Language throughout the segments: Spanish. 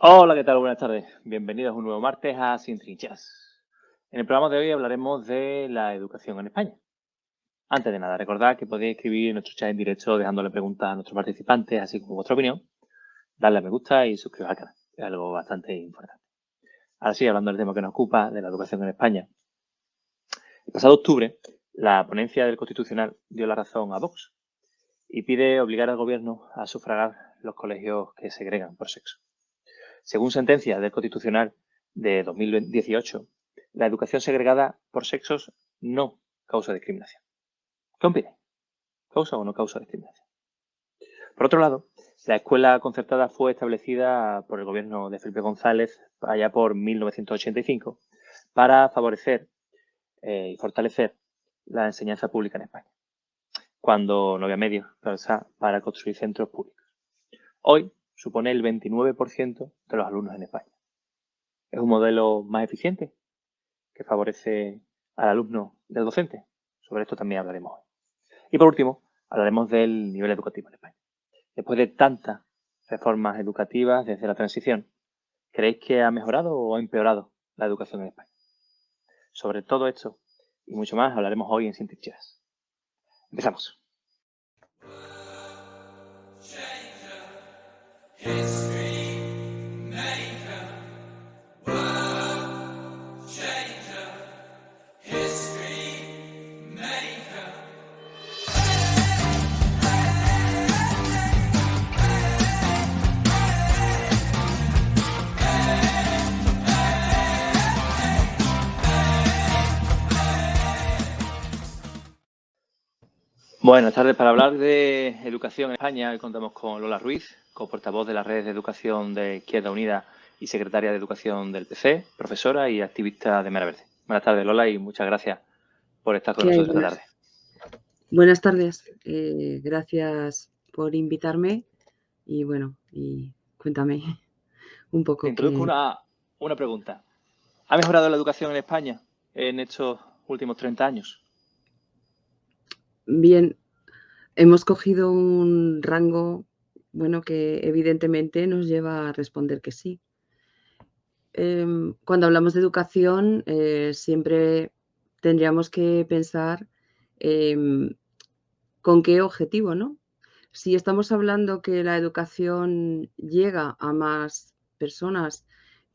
Hola, ¿qué tal? Buenas tardes. Bienvenidos un nuevo martes a Sin Trincheras. En el programa de hoy hablaremos de la educación en España. Antes de nada, recordad que podéis escribir en nuestro chat en directo dejándole preguntas a nuestros participantes, así como vuestra opinión, darle a me gusta y suscribiros al canal, que es algo bastante importante. Ahora sí, hablando del tema que nos ocupa, de la educación en España. El pasado octubre, la ponencia del Constitucional dio la razón a Vox y pide obligar al gobierno a sufragar los colegios que segregan por sexo. Según sentencia del Constitucional de 2018, la educación segregada por sexos no causa discriminación. ¿Qué opina? ¿Causa o no causa discriminación? Por otro lado, la escuela concertada fue establecida por el gobierno de Felipe González allá por 1985 para favorecer y fortalecer la enseñanza pública en España, cuando no había medios para construir centros públicos. Hoy supone el 29% de los alumnos en España. ¿Es un modelo más eficiente que favorece al alumno del docente? Sobre esto también hablaremos hoy. Y por último, hablaremos del nivel educativo en España. Después de tantas reformas educativas desde la transición, ¿creéis que ha mejorado o ha empeorado la educación en España? Sobre todo esto y mucho más hablaremos hoy en Sin Trincheras. Empezamos. Buenas tardes. Para hablar de educación en España, hoy contamos con Lola Ruiz, coportavoz de las redes de educación de Izquierda Unida y secretaria de Educación del PC, profesora y activista de Mera Verde. Buenas tardes, Lola, y muchas gracias por estar con nosotros esta tarde. Buenas tardes. Gracias por invitarme y bueno, y cuéntame un poco. Te introduzco una pregunta. ¿Ha mejorado la educación en España en estos últimos 30 años? Bien, hemos cogido un rango, bueno, que evidentemente nos lleva a responder que sí. Cuando hablamos de educación, siempre tendríamos que pensar con qué objetivo, ¿no? Si estamos hablando que la educación llega a más personas,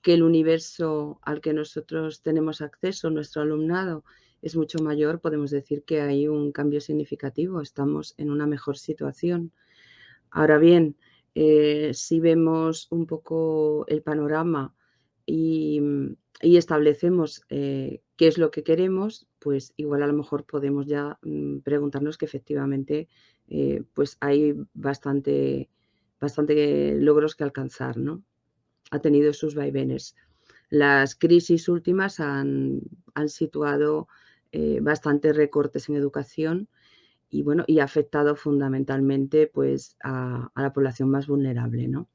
que el universo al que nosotros tenemos acceso, nuestro alumnado, es mucho mayor, podemos decir que hay un cambio significativo, estamos en una mejor situación. Ahora bien, si vemos un poco el panorama y establecemos qué es lo que queremos, pues igual a lo mejor podemos ya preguntarnos que efectivamente pues hay bastante logros que alcanzar, ¿no? Ha tenido sus vaivenes. Las crisis últimas han situado bastantes recortes en educación y bueno, y ha afectado fundamentalmente pues a la población más vulnerable, ¿no?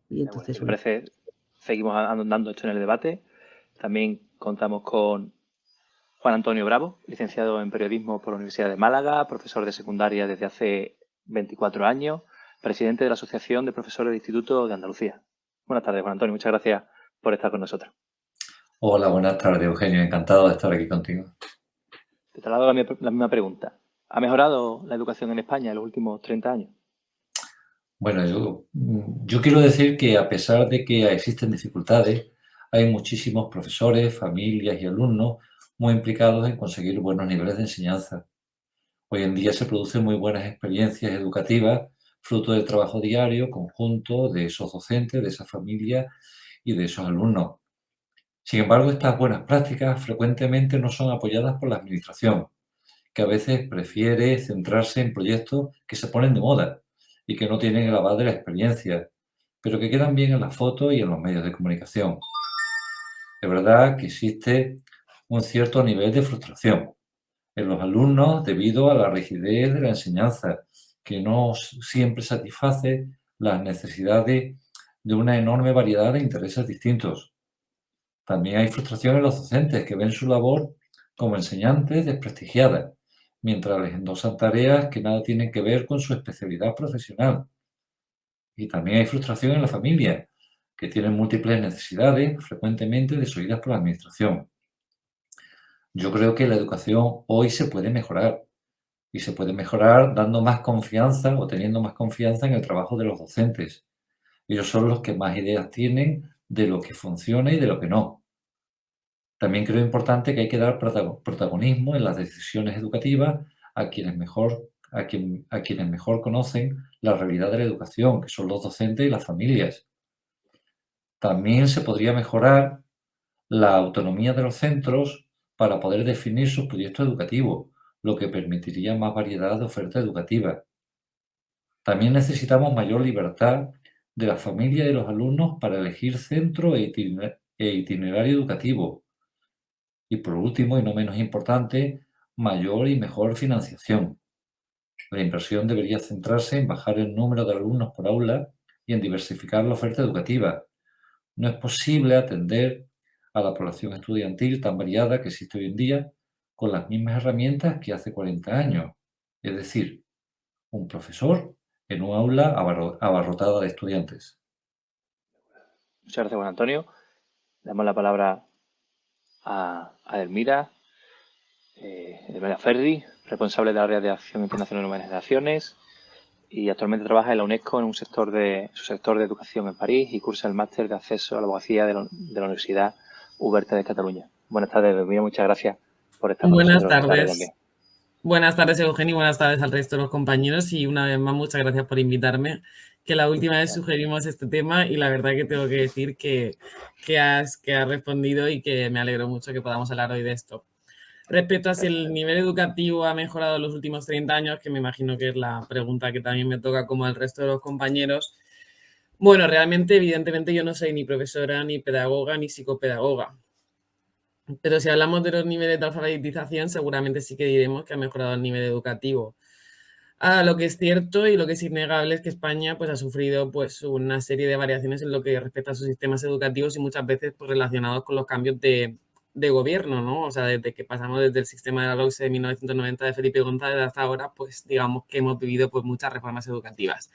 Y entonces, Si te parece, seguimos andando esto en el debate. También contamos con Juan Antonio Bravo, licenciado en Periodismo por la Universidad de Málaga, profesor de secundaria desde hace 24 años, presidente de la Asociación de Profesores de Instituto de Andalucía. Buenas tardes, Juan Antonio. Muchas gracias por estar con nosotros. Hola, buenas tardes, Eugenio. Encantado de estar aquí contigo. Te traslado la misma pregunta. ¿Ha mejorado la educación en España en los últimos 30 años? Bueno, yo quiero decir que a pesar de que existen dificultades, hay muchísimos profesores, familias y alumnos muy implicados en conseguir buenos niveles de enseñanza. Hoy en día se producen muy buenas experiencias educativas, fruto del trabajo diario, conjunto de esos docentes, de esas familias y de esos alumnos. Sin embargo, estas buenas prácticas frecuentemente no son apoyadas por la administración, que a veces prefiere centrarse en proyectos que se ponen de moda y que no tienen el aval de la experiencia, pero que quedan bien en las fotos y en los medios de comunicación. Es verdad que existe un cierto nivel de frustración en los alumnos debido a la rigidez de la enseñanza, que no siempre satisface las necesidades de una enorme variedad de intereses distintos. También hay frustración en los docentes que ven su labor como enseñantes desprestigiada, mientras les endosan tareas que nada tienen que ver con su especialidad profesional. Y también hay frustración en la familia, que tienen múltiples necesidades, frecuentemente desoídas por la administración. Yo creo que la educación hoy se puede mejorar, y se puede mejorar dando más confianza o teniendo más confianza en el trabajo de los docentes. Ellos son los que más ideas tienen de lo que funciona y de lo que no. También creo importante que hay que dar protagonismo en las decisiones educativas a quienes mejor conocen la realidad de la educación, que son los docentes y las familias. También se podría mejorar la autonomía de los centros para poder definir sus proyectos educativos, lo que permitiría más variedad de oferta educativa. También necesitamos mayor libertad de la familia y de los alumnos para elegir centro e itinerario educativo. Y por último, y no menos importante, mayor y mejor financiación. La inversión debería centrarse en bajar el número de alumnos por aula y en diversificar la oferta educativa. No es posible atender a la población estudiantil tan variada que existe hoy en día con las mismas herramientas que hace 40 años. Es decir, un profesor en un aula abarrotada de estudiantes. Muchas gracias, Juan Antonio. Damos la palabra a Edelmira Ferri, responsable del área de acción internacional en Nuevas Generaciones, y actualmente trabaja en la UNESCO en su sector de educación en París y cursa el máster de acceso a la abogacía de la Universidad Oberta de Cataluña. Buenas tardes, Edelmira, muchas gracias por estar con nosotros esta tarde también. Buenas tardes, Eugenio, buenas tardes al resto de los compañeros y una vez más muchas gracias por invitarme, que la última vez sugerimos este tema y la verdad que tengo que decir que has respondido y que me alegro mucho que podamos hablar hoy de esto. Respecto a si el nivel educativo ha mejorado en los últimos 30 años, que me imagino que es la pregunta que también me toca como al resto de los compañeros, bueno, realmente, evidentemente, yo no soy ni profesora, ni pedagoga, ni psicopedagoga. Pero si hablamos de los niveles de alfabetización, seguramente sí que diremos que ha mejorado el nivel educativo. Lo que es cierto y lo que es innegable es que España pues, ha sufrido pues, una serie de variaciones en lo que respecta a sus sistemas educativos y muchas veces pues, relacionados con los cambios de gobierno, ¿no? O sea, desde que pasamos desde el sistema de la LOMCE de 1990 de Felipe González hasta ahora, pues digamos que hemos vivido pues, muchas reformas educativas.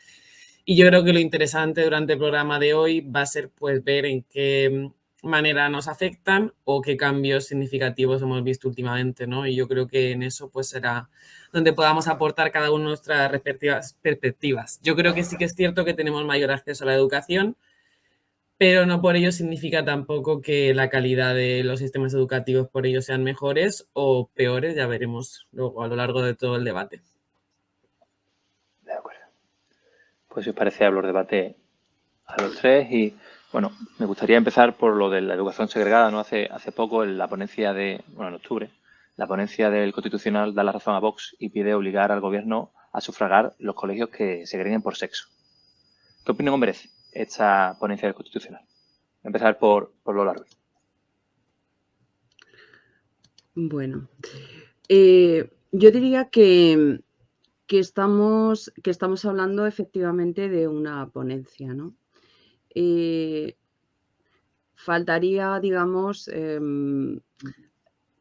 Y yo creo que lo interesante durante el programa de hoy va a ser pues, ver en qué manera nos afectan o qué cambios significativos hemos visto últimamente, ¿no? Y yo creo que en eso pues será donde podamos aportar cada uno nuestras respectivas perspectivas. Yo creo que sí que es cierto que tenemos mayor acceso a la educación, pero no por ello significa tampoco que la calidad de los sistemas educativos por ello sean mejores o peores, ya veremos luego a lo largo de todo el debate. De acuerdo. Pues si os parece, hablo del debate a los tres y, bueno, me gustaría empezar por lo de la educación segregada, ¿no? Hace poco, en la ponencia en octubre, la ponencia del Constitucional da la razón a Vox y pide obligar al Gobierno a sufragar los colegios que segreguen por sexo. ¿Qué opinión merece esta ponencia del Constitucional? Voy a empezar por Lola Ruiz. Bueno, yo diría que estamos hablando efectivamente de una ponencia, ¿no? Faltaría, digamos,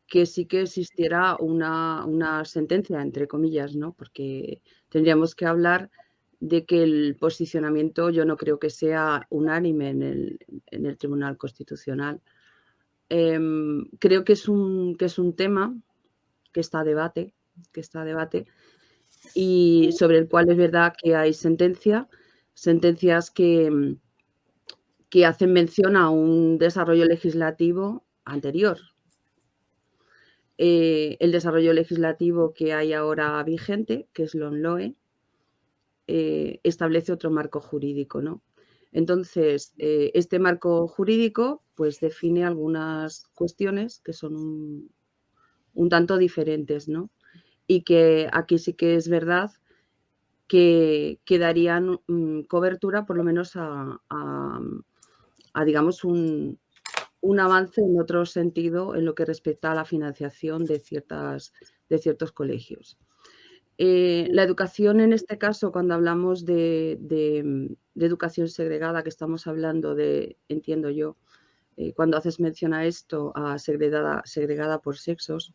que sí que existiera una sentencia, entre comillas, ¿no? Porque tendríamos que hablar de que el posicionamiento yo no creo que sea unánime en el Tribunal Constitucional. Creo que es un tema que está a debate y sobre el cual es verdad que hay sentencias que hacen mención a un desarrollo legislativo anterior. El desarrollo legislativo que hay ahora vigente, que es LOMLOE, establece otro marco jurídico, ¿no? Entonces, este marco jurídico pues, define algunas cuestiones que son un tanto diferentes, ¿no? Y que aquí sí que es verdad que darían cobertura por lo menos a digamos, un avance en otro sentido en lo que respecta a la financiación de ciertos colegios. La educación, en este caso, cuando hablamos de educación segregada, que estamos hablando de, entiendo yo, cuando haces mención a esto, a segregada por sexos,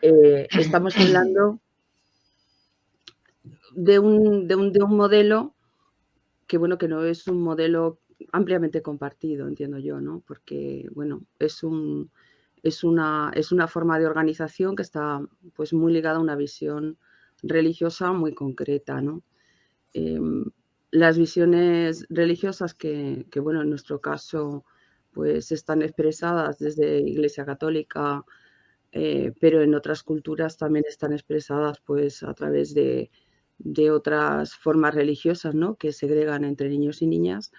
estamos hablando de un modelo que, bueno, que no es un modelo ampliamente compartido, entiendo yo, ¿no? Porque, bueno, es una forma de organización que está pues muy ligada a una visión religiosa muy concreta, ¿no? Las visiones religiosas que, bueno, en nuestro caso, pues están expresadas desde Iglesia Católica, pero en otras culturas también están expresadas pues a través de otras formas religiosas, ¿no? Que segregan entre niños y niñas,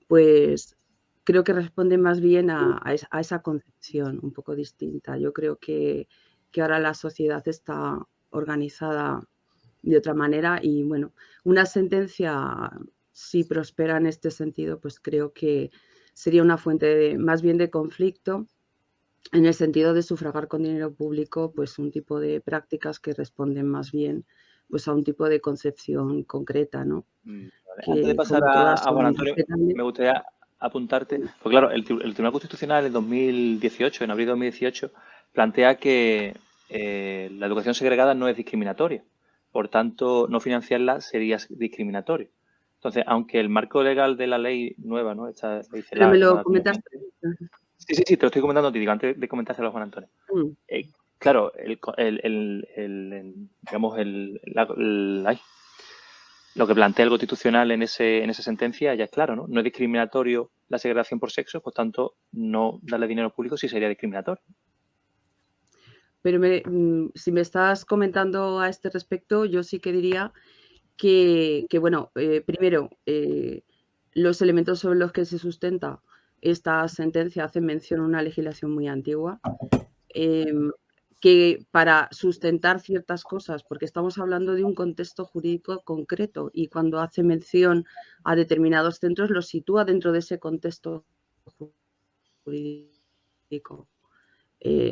pues creo que responde más bien a esa concepción un poco distinta. Yo creo que ahora la sociedad está organizada de otra manera y, bueno, una sentencia, si prospera en este sentido, pues creo que sería una fuente más bien de conflicto, en el sentido de sufragar con dinero público pues un tipo de prácticas que responden más bien pues a un tipo de concepción concreta, ¿no? Vale. Que, Antes de pasar como todas a Juan son Antonio, respetables. me gustaría apuntarte, porque claro, el Tribunal Constitucional en 2018, en abril de 2018, plantea que la educación segregada no es discriminatoria. Por tanto, no financiarla sería discriminatorio. Entonces, aunque el marco legal de la ley nueva, ¿no? Esta ley Pero me CELA, lo llamada como comentaste. Sí, te lo estoy comentando, te digo, antes de comentárselo a Juan Antonio. Claro, digamos, lo que plantea el Constitucional en esa sentencia ya es claro, ¿no? No es discriminatorio la segregación por sexo, por tanto, no darle dinero público sí sería discriminatorio. Pero si me estás comentando a este respecto, yo sí que diría que bueno, primero, los elementos sobre los que se sustenta esta sentencia hacen mención a una legislación muy antigua, que para sustentar ciertas cosas, porque estamos hablando de un contexto jurídico concreto y cuando hace mención a determinados centros los sitúa dentro de ese contexto jurídico.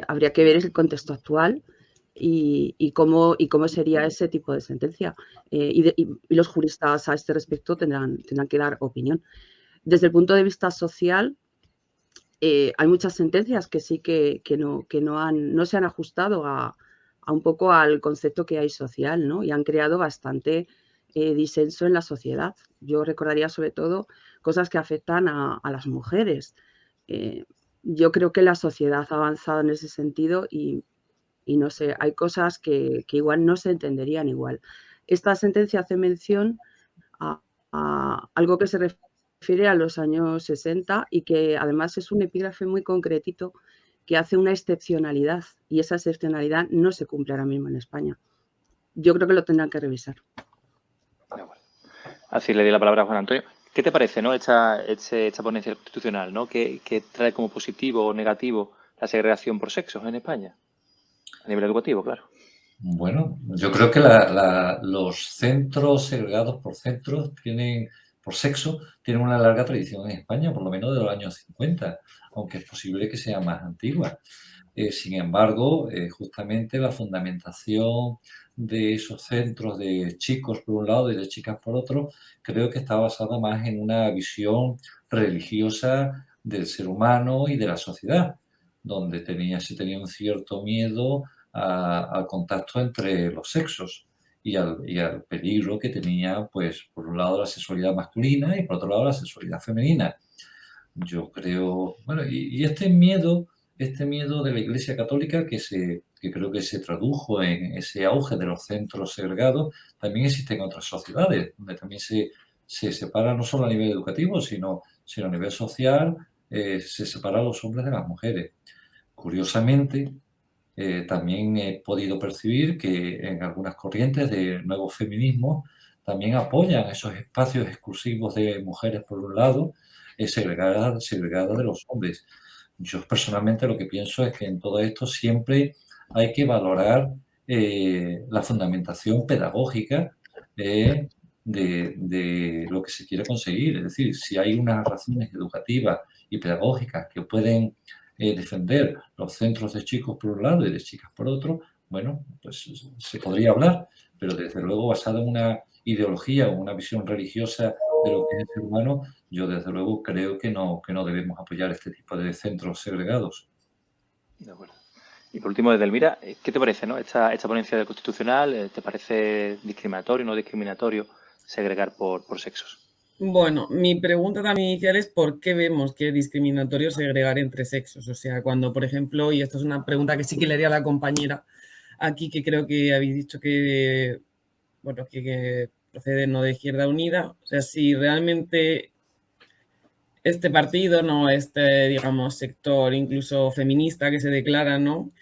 Habría que ver el contexto actual y cómo sería ese tipo de sentencia. Y los juristas a este respecto tendrán que dar opinión. Desde el punto de vista social, hay muchas sentencias que sí que no se han ajustado a un poco al concepto que hay social, ¿no? Y han creado bastante disenso en la sociedad. Yo recordaría sobre todo cosas que afectan a las mujeres. Yo creo que la sociedad ha avanzado en ese sentido y no sé, hay cosas que igual no se entenderían igual. Esta sentencia hace mención a algo que se refiere a los años 60 y que además es un epígrafe muy concretito que hace una excepcionalidad y esa excepcionalidad no se cumple ahora mismo en España. Yo creo que lo tendrán que revisar. Así le di la palabra a Juan Antonio. ¿Qué te parece, ¿no? esta ponencia constitucional, ¿no? ¿Qué trae como positivo o negativo la segregación por sexos en España? A nivel educativo, claro. Bueno, yo creo que los centros segregados por sexo tienen una larga tradición en España, por lo menos de los años 50, aunque es posible que sea más antigua. Sin embargo, justamente la fundamentación de esos centros de chicos por un lado y de chicas por otro, creo que está basada más en una visión religiosa del ser humano y de la sociedad, donde se tenía un cierto miedo al contacto entre los sexos y al peligro que tenía, pues, por un lado la sexualidad masculina y por otro lado la sexualidad femenina. Yo creo, bueno, y este miedo de la Iglesia Católica que creo que se tradujo en ese auge de los centros segregados, también existe en otras sociedades, donde también se separa no solo a nivel educativo, sino a nivel social, se separa a los hombres de las mujeres. Curiosamente, también he podido percibir que en algunas corrientes de nuevos feminismos también apoyan esos espacios exclusivos de mujeres por un lado, segregadas de los hombres. Yo personalmente lo que pienso es que en todo esto siempre hay que valorar la fundamentación pedagógica de lo que se quiere conseguir. Es decir, si hay unas razones educativas y pedagógicas que pueden defender los centros de chicos por un lado y de chicas por otro, bueno, pues se podría hablar, pero desde luego basado en una ideología o una visión religiosa de lo que es el ser humano, yo desde luego creo que no debemos apoyar este tipo de centros segregados. De acuerdo. Y por último, desde Elvira, ¿qué te parece, ¿no? esta ponencia constitucional? ¿Te parece discriminatorio o no discriminatorio segregar por sexos? Bueno, mi pregunta también inicial es ¿por qué vemos que es discriminatorio segregar entre sexos? O sea, cuando, por ejemplo, y esto es una pregunta que sí que le haría a la compañera aquí, que creo que habéis dicho que, bueno, que procede no de Izquierda Unida. O sea, si realmente este partido, ¿no? Este, digamos, sector incluso feminista que se declara, ¿no?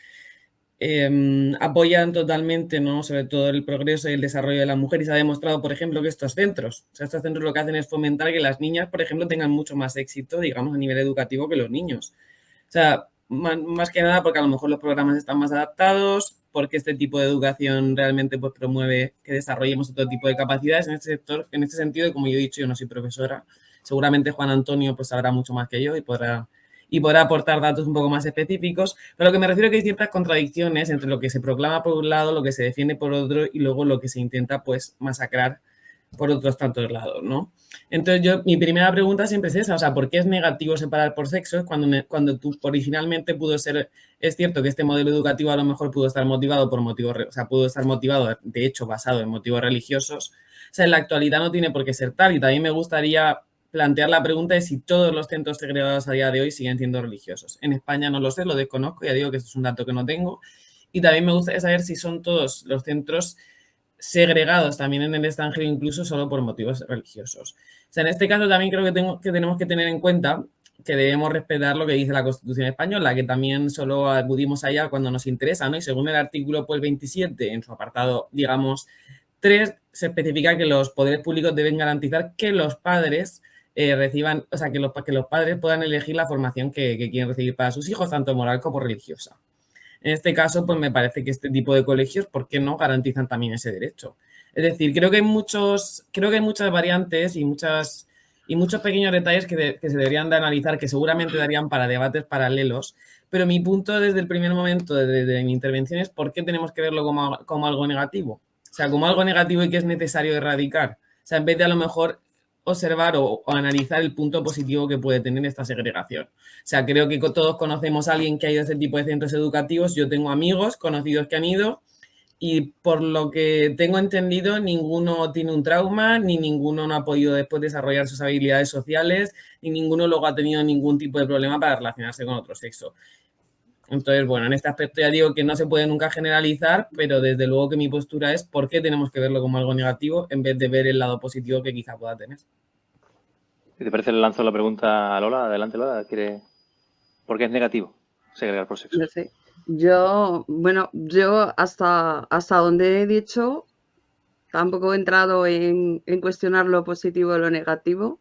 Apoyan totalmente, ¿no? Sobre todo el progreso y el desarrollo de la mujer y se ha demostrado, por ejemplo, que estos centros lo que hacen es fomentar que las niñas, por ejemplo, tengan mucho más éxito, digamos, a nivel educativo que los niños. O sea, más que nada porque a lo mejor los programas están más adaptados, porque este tipo de educación realmente pues, promueve que desarrollemos otro tipo de capacidades en este sector. En este sentido, y como yo he dicho, yo no soy profesora, seguramente Juan Antonio pues sabrá mucho más que yo y podrá aportar datos un poco más específicos, pero lo que me refiero es que hay ciertas contradicciones entre lo que se proclama por un lado, lo que se defiende por otro y luego lo que se intenta pues masacrar por otros tantos lados, ¿no? Entonces mi primera pregunta siempre es esa, o sea, ¿por qué es negativo separar por sexos cuando tú originalmente pudo ser, es cierto que este modelo educativo a lo mejor pudo estar motivado por motivos, o sea, pudo estar motivado, de hecho, basado en motivos religiosos, o sea, en la actualidad no tiene por qué ser tal y también me gustaría plantear la pregunta de si todos los centros segregados a día de hoy siguen siendo religiosos. En España no lo sé, lo desconozco, ya digo que esto es un dato que no tengo. Y también me gustaría saber si son todos los centros segregados también en el extranjero, incluso solo por motivos religiosos. O sea, en este caso también creo que tenemos que tener en cuenta que debemos respetar lo que dice la Constitución española, que también solo acudimos allá cuando nos interesa, ¿no? Y según el artículo pues, 27, en su apartado, digamos, 3, se especifica que los poderes públicos deben garantizar que los padres reciban, o sea, que los padres puedan elegir la formación que quieren recibir para sus hijos, tanto moral como religiosa. En este caso, pues me parece que este tipo de colegios, ¿por qué no garantizan también ese derecho? Es decir, creo que hay muchas variantes y muchos pequeños detalles que se deberían de analizar, que seguramente darían para debates paralelos, pero mi punto desde el primer momento de mi intervención es ¿por qué tenemos que verlo como algo negativo? O sea, como algo negativo y que es necesario erradicar. O sea, en vez de a lo mejor observar o analizar el punto positivo que puede tener esta segregación. O sea, creo que todos conocemos a alguien que ha ido a ese tipo de centros educativos. Yo tengo amigos conocidos que han ido y por lo que tengo entendido, ninguno tiene un trauma, ni ninguno no ha podido después desarrollar sus habilidades sociales, ni ninguno luego ha tenido ningún tipo de problema para relacionarse con otro sexo. Entonces, bueno, en este aspecto ya digo que no se puede nunca generalizar, pero desde luego que mi postura es por qué tenemos que verlo como algo negativo en vez de ver el lado positivo que quizá pueda tener. Si te parece, le lanzo la pregunta a Lola. Adelante, Lola. ¿Por qué es negativo segregar por sexo? No sé. Yo hasta donde he dicho, tampoco he entrado en cuestionar lo positivo o lo negativo.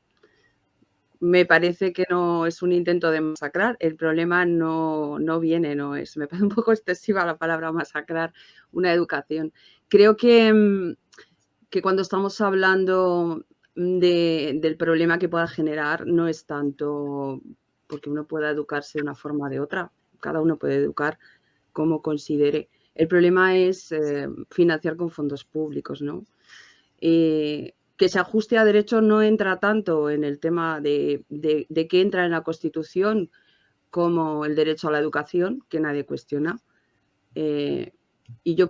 Me parece que no es un intento de masacrar. El problema no es. Me parece un poco excesiva la palabra masacrar una educación. Creo que cuando estamos hablando del problema que pueda generar, no es tanto porque uno pueda educarse de una forma o de otra. Cada uno puede educar como considere. El problema es financiar con fondos públicos, ¿no? Que se ajuste a derecho no entra tanto en el tema de qué entra en la Constitución como el derecho a la educación, que nadie cuestiona. Y yo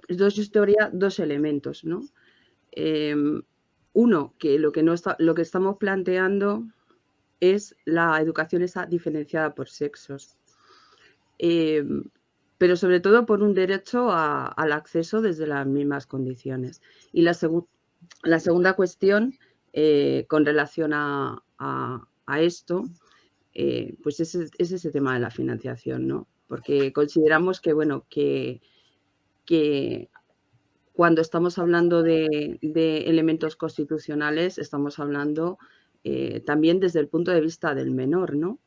teoría dos elementos, ¿no? Uno, que lo que estamos planteando es la educación esa diferenciada por sexos. Pero sobre todo por un derecho al acceso desde las mismas condiciones. Y la segunda cuestión, con relación a esto, pues es ese tema de la financiación, ¿no? Porque consideramos que, bueno, que cuando estamos hablando de elementos constitucionales, estamos hablando también desde el punto de vista del menor, ¿no?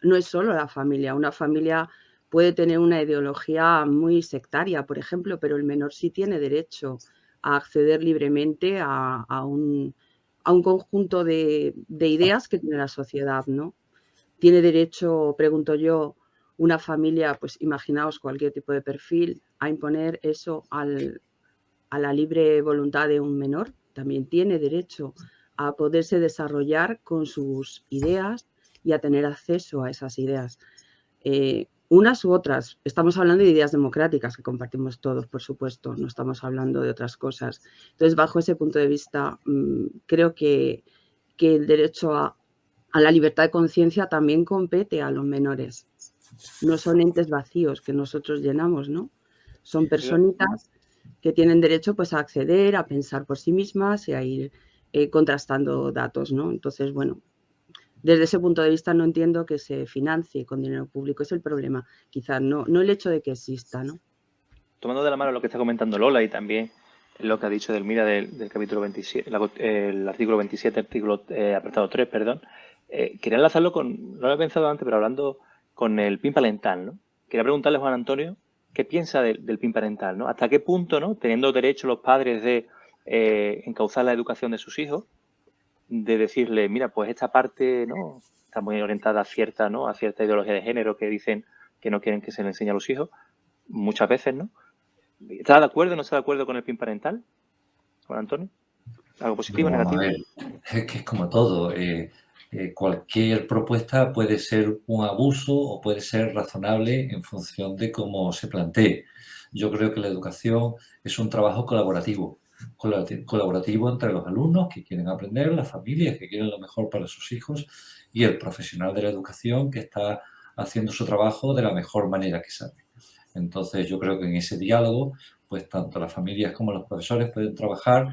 No es solo la familia. Una familia puede tener una ideología muy sectaria, por ejemplo, pero el menor sí tiene derecho a acceder libremente a un conjunto de ideas que tiene la sociedad, ¿no? Tiene derecho, pregunto yo, una familia, pues imaginaos cualquier tipo de perfil, a imponer eso a la libre voluntad de un menor. También tiene derecho a poderse desarrollar con sus ideas y a tener acceso a esas ideas. Unas u otras. Estamos hablando de ideas democráticas que compartimos todos, por supuesto. No estamos hablando de otras cosas. Entonces, bajo ese punto de vista, creo que que el derecho a la libertad de conciencia también compete a los menores. No son entes vacíos que nosotros llenamos, ¿no? Son personitas que tienen derecho pues, a acceder, a pensar por sí mismas y a ir contrastando datos, ¿no? Entonces, bueno, desde ese punto de vista no entiendo que se financie con dinero público. Es el problema, quizás, no el hecho de que exista, ¿no? Tomando de la mano lo que está comentando Lola y también lo que ha dicho Delmira del capítulo 27, el artículo 27, apartado 3, perdón, quería enlazarlo con, no lo he pensado antes, pero hablando con el PIN parental, ¿no? Quería preguntarle a Juan Antonio qué piensa del PIN parental, ¿no? Hasta qué punto, ¿no? Teniendo derecho los padres de encauzar la educación de sus hijos, de decirle, mira, pues esta parte, ¿no? Está muy orientada a cierta, ¿no? A cierta ideología de género que dicen que no quieren que se le enseñe a los hijos, muchas veces, ¿no? ¿Está de acuerdo o no está de acuerdo con el PIN parental, Juan Antonio? ¿Algo positivo o negativo? A ver, es que es como todo. Cualquier propuesta puede ser un abuso o puede ser razonable en función de cómo se plantee. Yo creo que la educación es un trabajo colaborativo entre los alumnos que quieren aprender, las familias que quieren lo mejor para sus hijos y el profesional de la educación que está haciendo su trabajo de la mejor manera que sabe. Entonces, yo creo que en ese diálogo, pues tanto las familias como los profesores pueden trabajar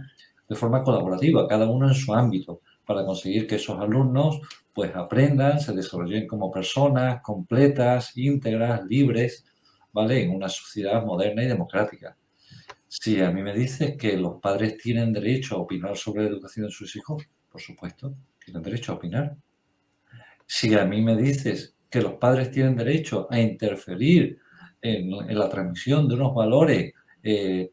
de forma colaborativa, cada uno en su ámbito, para conseguir que esos alumnos pues aprendan, se desarrollen como personas completas, íntegras, libres, ¿vale? En una sociedad moderna y democrática. Si a mí me dices que los padres tienen derecho a opinar sobre la educación de sus hijos, por supuesto, tienen derecho a opinar. Si a mí me dices que los padres tienen derecho a interferir en la transmisión de unos valores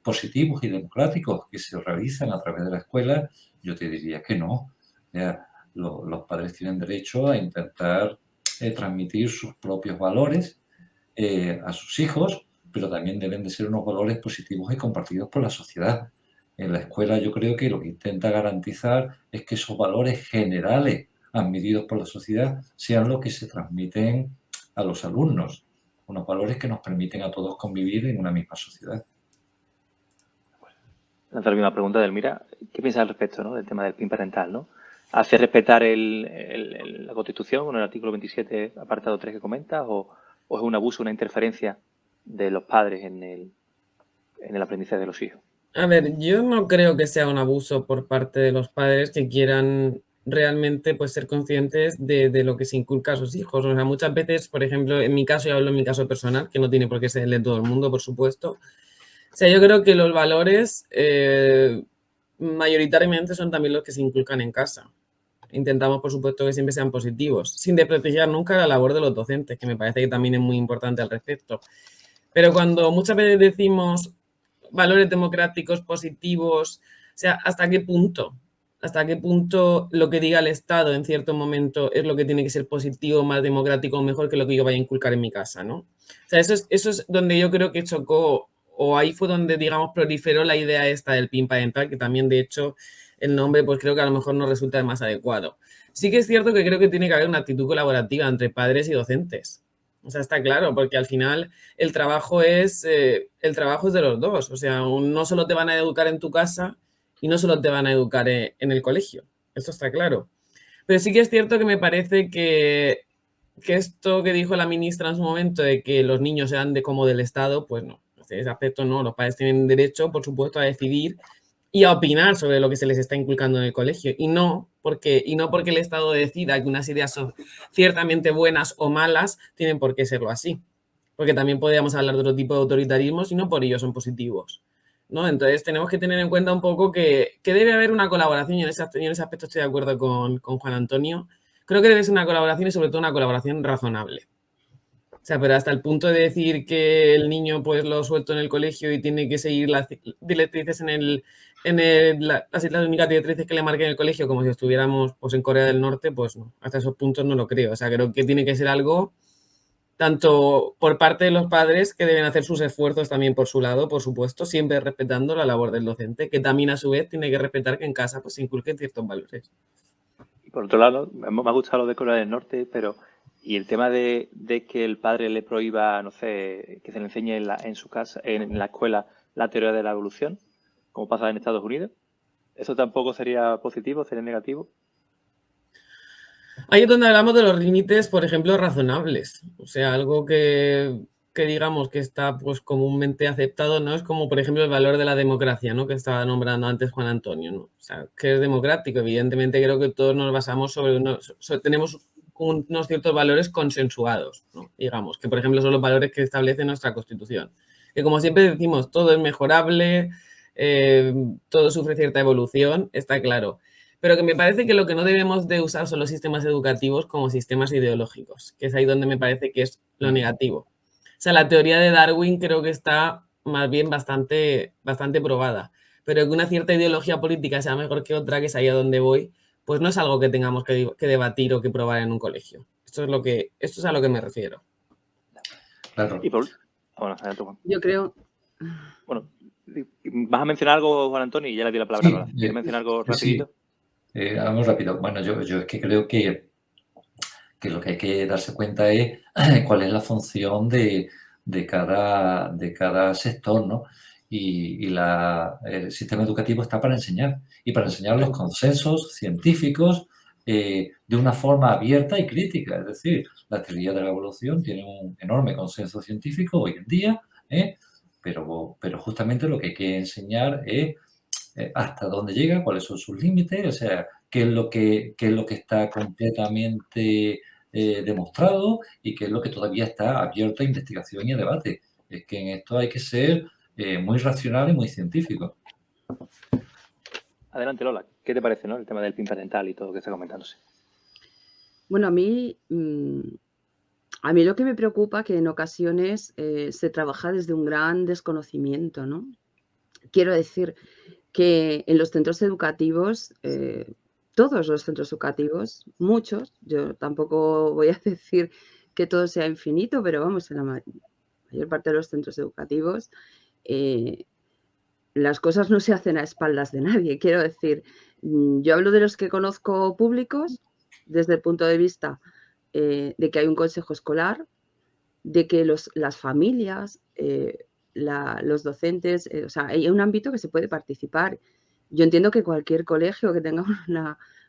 positivos y democráticos que se realizan a través de la escuela, yo te diría que no. O sea, los padres tienen derecho a intentar transmitir sus propios valores a sus hijos, pero también deben de ser unos valores positivos y compartidos por la sociedad. En la escuela yo creo que lo que intenta garantizar es que esos valores generales admitidos por la sociedad sean los que se transmiten a los alumnos, unos valores que nos permiten a todos convivir en una misma sociedad. Lanzo la misma pregunta de Elmira. ¿Qué piensas al respecto, ¿no? Del tema del PIN parental, ¿no? ¿Hace respetar la Constitución con el artículo 27, apartado 3 que comentas, o es un abuso, una interferencia de los padres en el aprendizaje de los hijos? A ver, yo no creo que sea un abuso por parte de los padres que quieran realmente pues, ser conscientes de lo que se inculca a sus hijos. O sea, muchas veces, por ejemplo, en mi caso, y hablo en mi caso personal, que no tiene por qué ser el de todo el mundo, por supuesto. O sea, yo creo que los valores mayoritariamente son también los que se inculcan en casa. Intentamos, por supuesto, que siempre sean positivos, sin desprestigiar nunca la labor de los docentes, que me parece que también es muy importante al respecto. Pero cuando muchas veces decimos valores democráticos positivos, o sea, ¿hasta qué punto? ¿Hasta qué punto lo que diga el Estado en cierto momento es lo que tiene que ser positivo, más democrático o mejor que lo que yo vaya a inculcar en mi casa, ¿no? O sea, eso es donde yo creo que chocó, o ahí fue donde, digamos, proliferó la idea esta del PIN parental, que también, de hecho, el nombre, pues creo que a lo mejor no resulta el más adecuado. Sí que es cierto que creo que tiene que haber una actitud colaborativa entre padres y docentes. O sea, está claro, porque al final el trabajo es de los dos. O sea, no solo te van a educar en tu casa y no solo te van a educar en el colegio. Esto está claro. Pero sí que es cierto que me parece que esto que dijo la ministra en su momento de que los niños sean como del Estado, pues no. En ese aspecto no. Los padres tienen derecho, por supuesto, a decidir y a opinar sobre lo que se les está inculcando en el colegio. Y no porque el Estado decida que unas ideas son ciertamente buenas o malas, tienen por qué serlo así. Porque también podríamos hablar de otro tipo de autoritarismos y no por ello son positivos, ¿no? Entonces tenemos que tener en cuenta un poco que debe haber una colaboración, y en ese aspecto estoy de acuerdo con Juan Antonio. Creo que debe ser una colaboración y sobre todo una colaboración razonable. O sea, pero hasta el punto de decir que el niño pues lo suelto en el colegio y tiene que seguir las directrices las únicas directrices que le marquen en el colegio, como si estuviéramos pues en Corea del Norte, pues no, hasta esos puntos no lo creo. O sea, creo que tiene que ser algo tanto por parte de los padres, que deben hacer sus esfuerzos también por su lado, por supuesto, siempre respetando la labor del docente, que también a su vez tiene que respetar que en casa pues se inculquen ciertos valores. Y por otro lado, me ha gustado lo de Corea del Norte, pero y el tema de que el padre le prohíba, no sé, que se le enseñe en su casa, en la escuela, la teoría de la evolución, como pasa en Estados Unidos, ¿eso tampoco sería positivo, sería negativo? Ahí es donde hablamos de los límites, por ejemplo, razonables. O sea, algo que digamos que está pues comúnmente aceptado, ¿no? Es como, por ejemplo, el valor de la democracia, ¿no? Que estaba nombrando antes Juan Antonio, ¿no? O sea, que es democrático. Evidentemente creo que todos nos basamos tenemos unos ciertos valores consensuados, ¿no? Digamos, que por ejemplo son los valores que establece nuestra Constitución. Que como siempre decimos, todo es mejorable, todo sufre cierta evolución, está claro. Pero que me parece que lo que no debemos de usar son los sistemas educativos como sistemas ideológicos, que es ahí donde me parece que es lo negativo. O sea, la teoría de Darwin creo que está más bien bastante probada, pero que una cierta ideología política sea mejor que otra, que es ahí a donde voy, pues no es algo que tengamos que debatir o que probar en un colegio. Esto es a lo que me refiero. Claro. Y por... Bueno, adelante, Juan. Yo creo... Bueno, ¿vas a mencionar algo, Juan Antonio? Y ya le di la palabra a Lola. ¿Quieres mencionar algo rapidito? Sí, algo rápido. Bueno, yo es que creo que lo que hay que darse cuenta es cuál es la función de cada sector, ¿no? Y el sistema educativo está para enseñar, y para enseñar los consensos científicos de una forma abierta y crítica. Es decir, la teoría de la evolución tiene un enorme consenso científico hoy en día, pero justamente lo que hay que enseñar es hasta dónde llega, cuáles son sus límites, o sea, qué es lo que está completamente demostrado y qué es lo que todavía está abierto a investigación y a debate. Es que en esto hay que ser muy racional y muy científico. Adelante, Lola. ¿Qué te parece, no? El tema del PIN parental y todo lo que está comentándose. Bueno, a mí lo que me preocupa es que en ocasiones se trabaja desde un gran desconocimiento, ¿no? Quiero decir que en los centros educativos, todos los centros educativos, muchos, yo tampoco voy a decir que todo sea infinito, pero vamos, en la mayor parte de los centros educativos, las cosas no se hacen a espaldas de nadie. Quiero decir, yo hablo de los que conozco públicos desde el punto de vista de que hay un consejo escolar, de que las familias, los docentes, o sea, hay un ámbito que se puede participar. Yo entiendo que cualquier colegio que tenga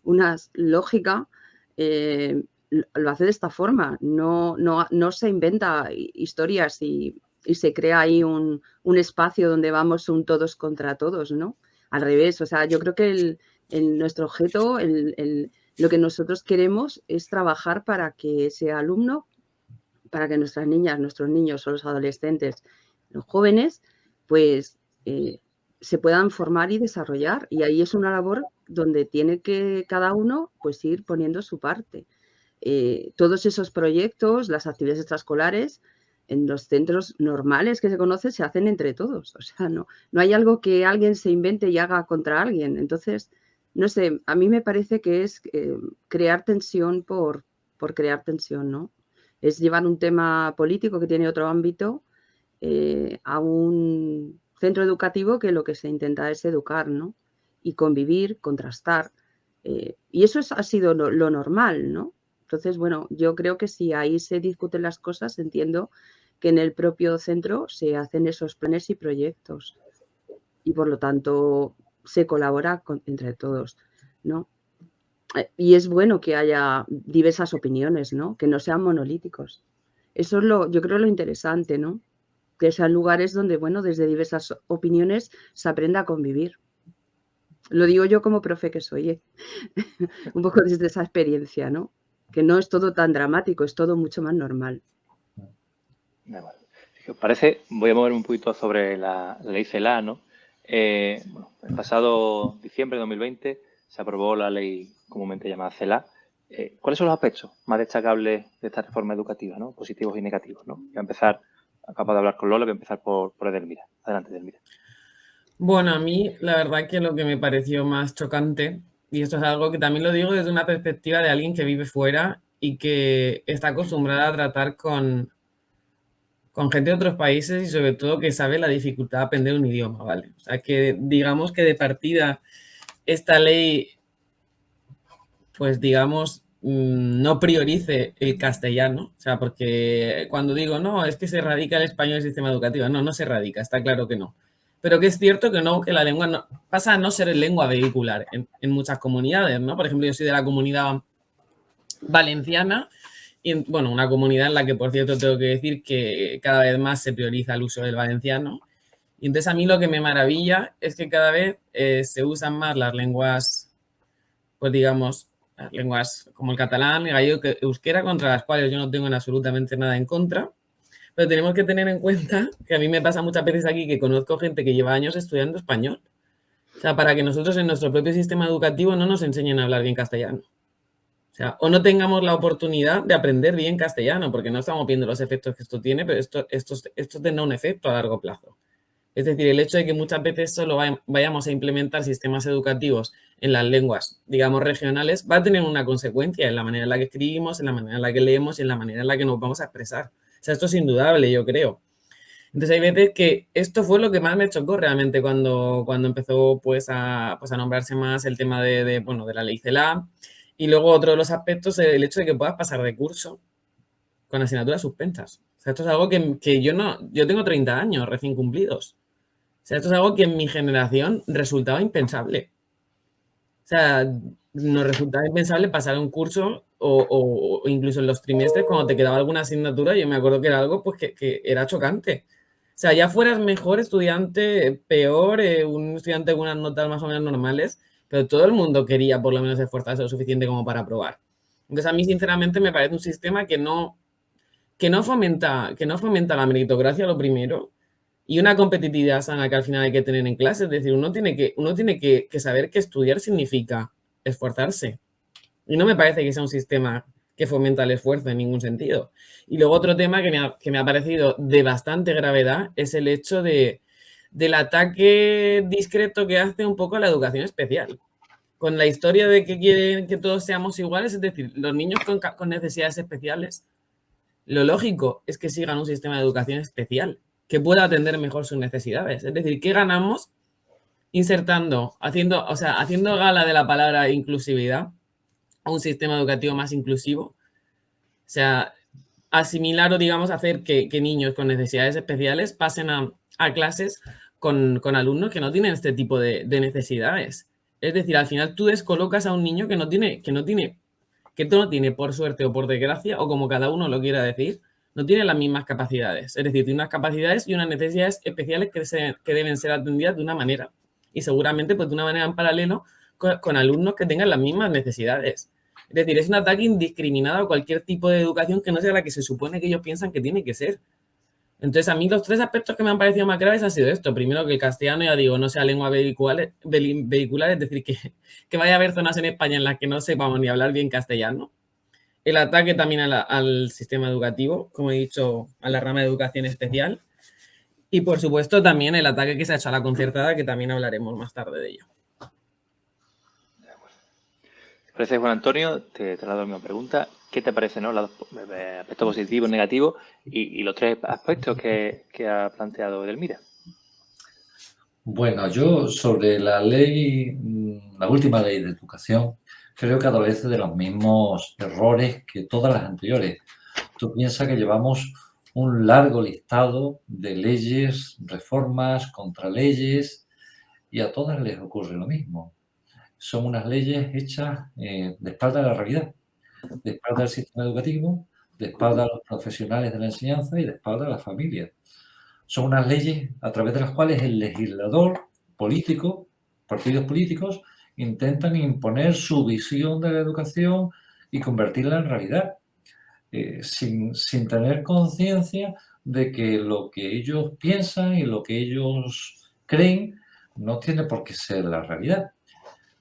una lógica lo hace de esta forma, no se inventa historias y se crea ahí un espacio donde vamos un todos contra todos, ¿no? Al revés, o sea, yo creo que nuestro objeto, lo que nosotros queremos es trabajar para que ese alumno, para que nuestras niñas, nuestros niños o los adolescentes, los jóvenes, pues se puedan formar y desarrollar. Y ahí es una labor donde tiene que cada uno pues ir poniendo su parte. Todos esos proyectos, las actividades extraescolares, en los centros normales que se conocen se hacen entre todos. O sea, no hay algo que alguien se invente y haga contra alguien. Entonces, no sé, a mí me parece que es crear tensión por crear tensión, ¿no? Es llevar un tema político que tiene otro ámbito a un centro educativo que lo que se intenta es educar, ¿no? Y convivir, contrastar. Y eso ha sido lo normal, ¿no? Entonces, bueno, yo creo que si ahí se discuten las cosas, entiendo que en el propio centro se hacen esos planes y proyectos. Y por lo tanto, se colabora entre todos, ¿no? Y es bueno que haya diversas opiniones, ¿no? Que no sean monolíticos. Eso es yo creo lo interesante, ¿no? Que sean lugares donde, bueno, desde diversas opiniones se aprenda a convivir. Lo digo yo como profe que soy, un poco desde esa experiencia, ¿no? Que no es todo tan dramático, es todo mucho más normal. Bueno, si os parece, voy a moverme un poquito sobre la ley CELA, ¿no? Bueno, el pasado diciembre de 2020 se aprobó la ley comúnmente llamada CELA. ¿Cuáles son los aspectos más destacables de esta reforma educativa, ¿no? Positivos y negativos, ¿no? Voy a empezar, acabo de hablar con Lola, voy a empezar por Edelmira. Adelante, Edelmira. Bueno, a mí la verdad que lo que me pareció más chocante, y esto es algo que también lo digo desde una perspectiva de alguien que vive fuera y que está acostumbrada a tratar con gente de otros países y sobre todo que sabe la dificultad de aprender un idioma, ¿vale? O sea, que digamos que de partida esta ley, pues digamos, no priorice el castellano, o sea, porque cuando digo, no, es que se erradica el español del sistema educativo, no se erradica, está claro que no. Pero que es cierto que no, que la lengua no, pasa a no ser lengua vehicular en muchas comunidades, ¿no? Por ejemplo, yo soy de la comunidad valenciana, y bueno, una comunidad en la que, por cierto, tengo que decir que cada vez más se prioriza el uso del valenciano. Y entonces a mí lo que me maravilla es que cada vez se usan más las lenguas, pues digamos, las lenguas como el catalán, el gallego, euskera, contra las cuales yo no tengo absolutamente nada en contra. Pero tenemos que tener en cuenta que a mí me pasa muchas veces aquí que conozco gente que lleva años estudiando español. O sea, para que nosotros en nuestro propio sistema educativo no nos enseñen a hablar bien castellano. O sea, o no tengamos la oportunidad de aprender bien castellano, porque no estamos viendo los efectos que esto tiene, pero esto tendrá un efecto a largo plazo. Es decir, el hecho de que muchas veces solo vayamos a implementar sistemas educativos en las lenguas, digamos, regionales, va a tener una consecuencia en la manera en la que escribimos, en la manera en la que leemos y en la manera en la que nos vamos a expresar. O sea, esto es indudable, yo creo. Entonces hay veces que esto fue lo que más me chocó realmente cuando empezó pues a nombrarse más el tema de la ley CELA. Y luego otro de los aspectos es el hecho de que puedas pasar de curso con asignaturas suspensas. O sea, esto es algo que yo tengo 30 años recién cumplidos. O sea, esto es algo que en mi generación resultaba impensable. O sea, nos resultaba impensable pasar un curso o incluso en los trimestres cuando te quedaba alguna asignatura, yo me acuerdo que era algo pues que era chocante. O sea, ya fueras mejor estudiante, peor, un estudiante con unas notas más o menos normales, pero todo el mundo quería por lo menos esforzarse lo suficiente como para aprobar. Entonces, a mí, sinceramente, me parece un sistema que no fomenta la meritocracia, lo primero, y una competitividad sana que al final hay que tener en clase. Es decir, uno tiene que saber que estudiar significa esforzarse. Y no me parece que sea un sistema que fomenta el esfuerzo en ningún sentido. Y luego otro tema que me ha parecido de bastante gravedad es el hecho del ataque discreto que hace un poco a la educación especial. Con la historia de que quieren que todos seamos iguales, es decir, los niños con necesidades especiales, lo lógico es que sigan un sistema de educación especial que pueda atender mejor sus necesidades. Es decir, ¿qué ganamos haciendo gala de la palabra inclusividad a un sistema educativo más inclusivo? O sea, asimilar o, digamos, hacer que niños con necesidades especiales pasen a clases con alumnos que no tienen este tipo de necesidades. Es decir, al final tú descolocas a un niño que no tiene, por suerte o por desgracia, o como cada uno lo quiera decir, no tiene las mismas capacidades. Es decir, tiene unas capacidades y unas necesidades especiales que deben ser atendidas de una manera. Y seguramente pues de una manera en paralelo con alumnos que tengan las mismas necesidades. Es decir, es un ataque indiscriminado a cualquier tipo de educación que no sea la que se supone que ellos piensan que tiene que ser. Entonces, a mí los tres aspectos que me han parecido más graves han sido esto. Primero, que el castellano, ya digo, no sea lengua vehicular, es decir, que vaya a haber zonas en España en las que no sepamos ni hablar bien castellano. El ataque también al sistema educativo, como he dicho, a la rama de educación especial. Y, por supuesto, también el ataque que se ha hecho a la concertada, que también hablaremos más tarde de ello. Parece, Juan Antonio, te traslado la misma pregunta. ¿Qué te parece, no? Los aspectos positivos, negativos y los tres aspectos que ha planteado Edelmira. Bueno, yo sobre la última ley de educación, creo que adolece de los mismos errores que todas las anteriores. Tú piensas que llevamos un largo listado de leyes, reformas, contraleyes, y a todas les ocurre lo mismo. Son unas leyes hechas de espalda a la realidad, de espalda al sistema educativo, de espalda a los profesionales de la enseñanza y de espalda a las familias. Son unas leyes a través de las cuales el legislador político, partidos políticos, intentan imponer su visión de la educación y convertirla en realidad, sin tener conciencia de que lo que ellos piensan y lo que ellos creen no tiene por qué ser la realidad.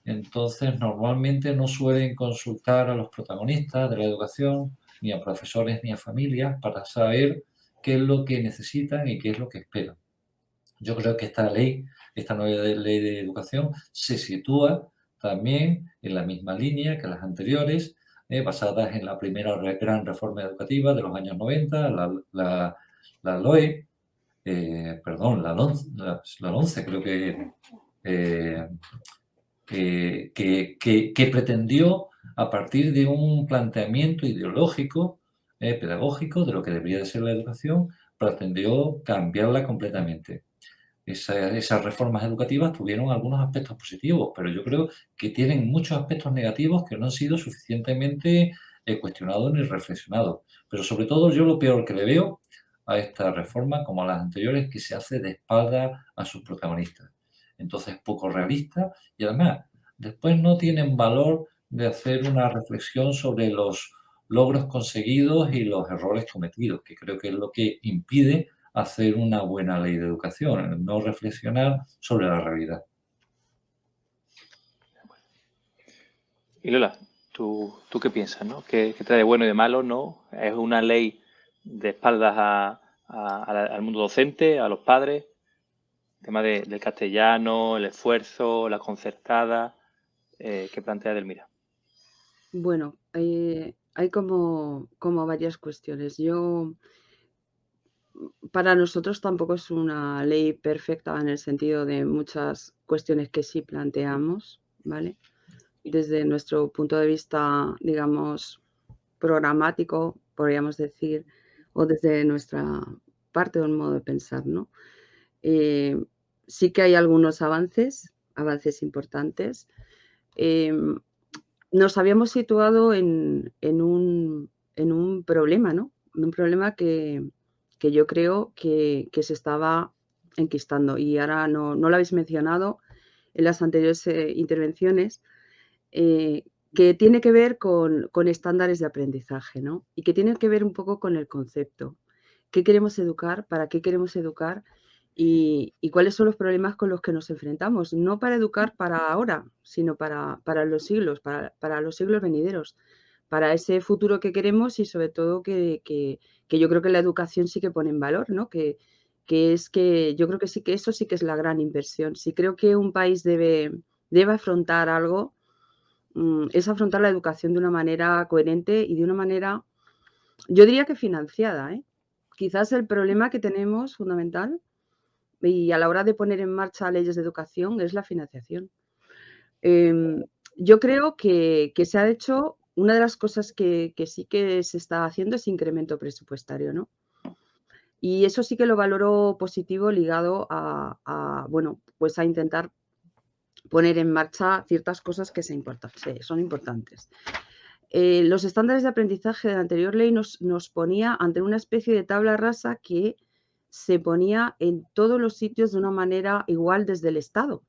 Entonces, normalmente no suelen consultar a los protagonistas de la educación, ni a profesores ni a familias, para saber qué es lo que necesitan y qué es lo que esperan. Yo creo que esta nueva ley de educación, se sitúa también en la misma línea que las anteriores, basadas en la primera gran reforma educativa de los años 90, la LOE, la LONCE, creo que pretendió, a partir de un planteamiento ideológico, pedagógico, de lo que debería de ser la educación, pretendió cambiarla completamente. Esas reformas educativas tuvieron algunos aspectos positivos, pero yo creo que tienen muchos aspectos negativos que no han sido suficientemente cuestionado ni reflexionado. Pero sobre todo yo lo peor que le veo a esta reforma, como a las anteriores, que se hace de espalda a sus protagonistas. Entonces, poco realista y además después no tienen valor de hacer una reflexión sobre los logros conseguidos y los errores cometidos, que creo que es lo que impide hacer una buena ley de educación, el no reflexionar sobre la realidad. Y Lola, ¿tú qué piensas, no? ¿Qué trae de bueno y de malo, no? ¿Es una ley de espaldas al mundo docente, a los padres? El tema del castellano, el esfuerzo, la concertada, ¿qué plantea Edelmira? Bueno, hay como varias cuestiones. Para nosotros tampoco es una ley perfecta en el sentido de muchas cuestiones que sí planteamos, ¿vale? Desde nuestro punto de vista, digamos, programático, podríamos decir, o desde nuestra parte o un modo de pensar, ¿no? Sí que hay algunos avances importantes. Nos habíamos situado en un problema, ¿no? Un problema que yo creo que se estaba enquistando y ahora no lo habéis mencionado en las anteriores intervenciones, que tiene que ver con estándares de aprendizaje, ¿no? Y que tiene que ver un poco con el concepto. ¿Qué queremos educar? ¿Para qué queremos educar? Y cuáles son los problemas con los que nos enfrentamos, no para educar para ahora, sino para los siglos, para los siglos venideros, para ese futuro que queremos y sobre todo que yo creo que la educación sí que pone en valor, ¿no? Que yo creo que sí, que eso sí que es la gran inversión. Si creo que un país debe afrontar algo, es afrontar la educación de una manera coherente y de una manera, yo diría que financiada, ¿eh? Quizás el problema que tenemos fundamental y a la hora de poner en marcha leyes de educación es la financiación. Yo creo que se ha hecho, una de las cosas que sí que se está haciendo es incremento presupuestario, ¿no? Y eso sí que lo valoro positivo ligado bueno, pues a intentar poner en marcha ciertas cosas que son importantes. Los estándares de aprendizaje de la anterior ley nos ponía ante una especie de tabla rasa que se ponía en todos los sitios de una manera igual desde el Estado.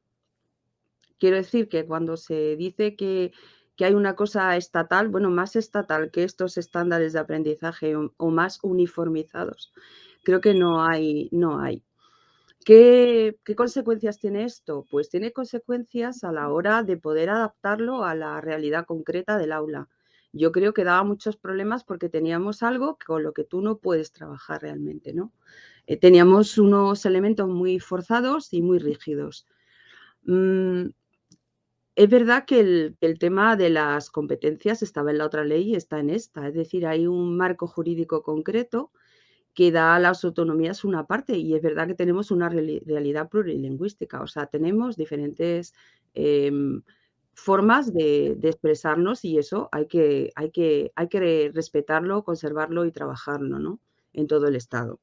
Quiero decir que cuando se dice que hay una cosa estatal, bueno, más estatal que estos estándares de aprendizaje o más uniformizados, creo que no hay. ¿Qué consecuencias tiene esto? Pues tiene consecuencias a la hora de poder adaptarlo a la realidad concreta del aula. Yo creo que daba muchos problemas porque teníamos algo con lo que tú no puedes trabajar realmente, ¿no? Teníamos unos elementos muy forzados y muy rígidos. Es verdad que el tema de las competencias estaba en la otra ley y está en esta. Es decir, hay un marco jurídico concreto que da a las autonomías una parte y es verdad que tenemos una realidad plurilingüística, o sea, tenemos diferentes formas de expresarnos y eso hay que respetarlo, conservarlo y trabajarlo, ¿no? En todo el Estado.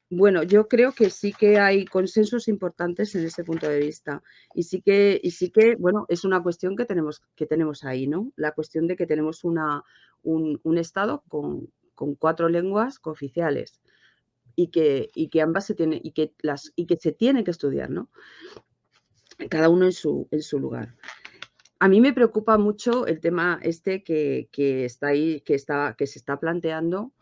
Bueno, yo creo que sí que hay consensos importantes en ese punto de vista y sí que, bueno, es una cuestión que tenemos ahí, ¿no? La cuestión de que tenemos un Estado con 4 lenguas cooficiales y que ambas se tienen y que se tienen que estudiar, ¿no? Cada uno en su lugar. A mí me preocupa mucho el tema este que está ahí, que se está planteando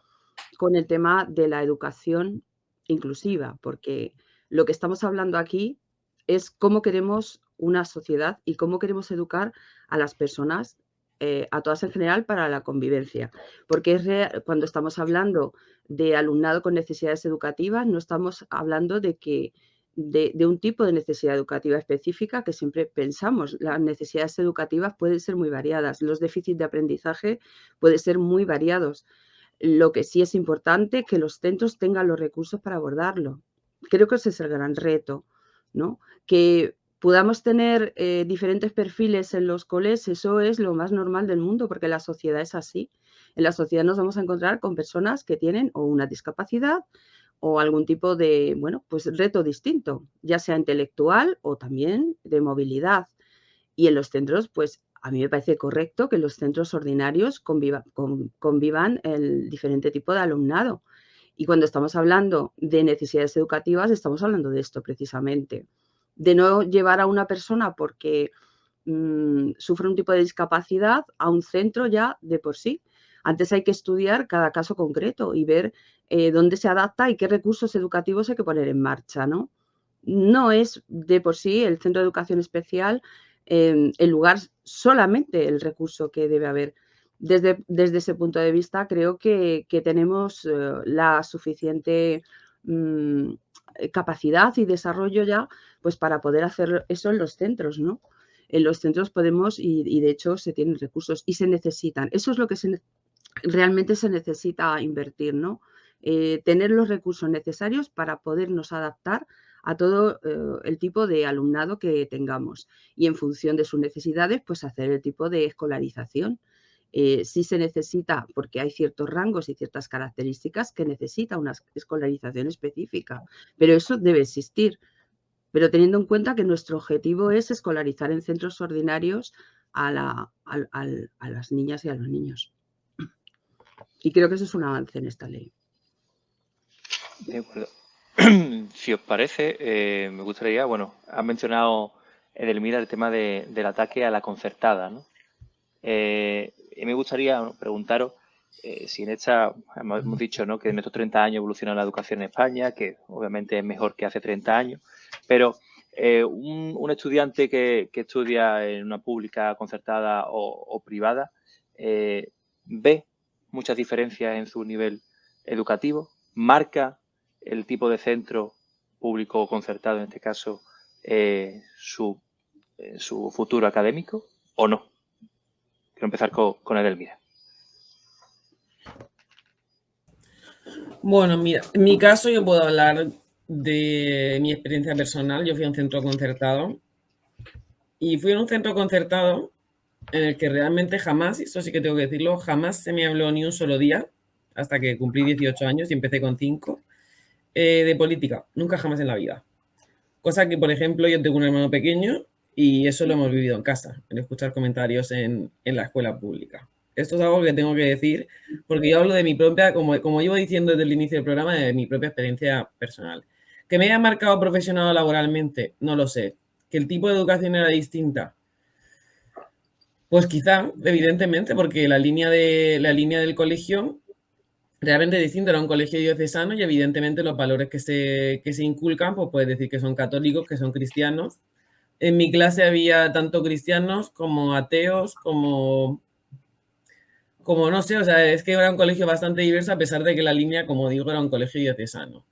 con el tema de la educación inclusiva, porque lo que estamos hablando aquí es cómo queremos una sociedad y cómo queremos educar a las personas, a todas en general, para la convivencia. Porque cuando estamos hablando de alumnado con necesidades educativas, no estamos hablando de un tipo de necesidad educativa específica que siempre pensamos. Las necesidades educativas pueden ser muy variadas, los déficits de aprendizaje pueden ser muy variados. Lo que sí es importante que los centros tengan los recursos para abordarlo. Creo que ese es el gran reto, ¿no? Que podamos tener diferentes perfiles en los coles, eso es lo más normal del mundo, porque la sociedad es así. En la sociedad nos vamos a encontrar con personas que tienen o una discapacidad o algún tipo de, bueno, pues reto distinto, ya sea intelectual o también de movilidad. Y en los centros, pues a mí me parece correcto que los centros ordinarios convivan el diferente tipo de alumnado. Y cuando estamos hablando de necesidades educativas, estamos hablando de esto precisamente. De no llevar a una persona porque sufre un tipo de discapacidad a un centro ya de por sí. Antes hay que estudiar cada caso concreto y ver dónde se adapta y qué recursos educativos hay que poner en marcha, ¿no? No es de por sí el centro de educación especial el lugar solamente el recurso que debe haber. Desde ese punto de vista, creo que tenemos la suficiente capacidad y desarrollo ya pues para poder hacer eso en los centros, ¿no? En los centros podemos, y de hecho se tienen recursos y se necesitan. Eso es lo que realmente se necesita invertir, ¿no? Tener los recursos necesarios para podernos adaptar a todo el tipo de alumnado que tengamos y en función de sus necesidades, pues hacer el tipo de escolarización. Sí se necesita, porque hay ciertos rangos y ciertas características que necesita una escolarización específica, pero eso debe existir. Pero teniendo en cuenta que nuestro objetivo es escolarizar en centros ordinarios a las niñas y a los niños. Y creo que eso es un avance en esta ley. De acuerdo. Si os parece, me gustaría, bueno, ha mencionado Edelmira el tema del ataque a la concertada, ¿no? Y me gustaría preguntaros si en esta, hemos dicho, ¿no?, que en estos 30 años evoluciona la educación en España, que obviamente es mejor que hace 30 años, pero un estudiante que estudia en una pública, concertada o privada, ve muchas diferencias en su nivel educativo, marca el tipo de centro público o concertado, en este caso, su futuro académico, ¿o no? Quiero empezar con Edelmira. Bueno, mira, en mi caso yo puedo hablar de mi experiencia personal. Yo fui a un centro concertado y fui a un centro concertado en el que realmente jamás, y esto sí que tengo que decirlo, jamás se me habló ni un solo día, hasta que cumplí 18 años y empecé con 5, de política. Nunca jamás en la vida. Cosa que, por ejemplo, yo tengo un hermano pequeño y eso lo hemos vivido en casa, en escuchar comentarios en la escuela pública. Esto es algo que tengo que decir porque yo hablo de mi propia, como llevo diciendo desde el inicio del programa, de mi propia experiencia personal. ¿Que me haya marcado profesional o laboralmente? No lo sé. ¿Que el tipo de educación era distinta? Pues quizá, evidentemente, porque la línea del colegio realmente distinta. Era un colegio diocesano y evidentemente los valores que se inculcan, pues puedes decir que son católicos, que son cristianos. En mi clase había tanto cristianos como ateos, como no sé, o sea, es que era un colegio bastante diverso a pesar de que la línea, como digo, era un colegio diocesano.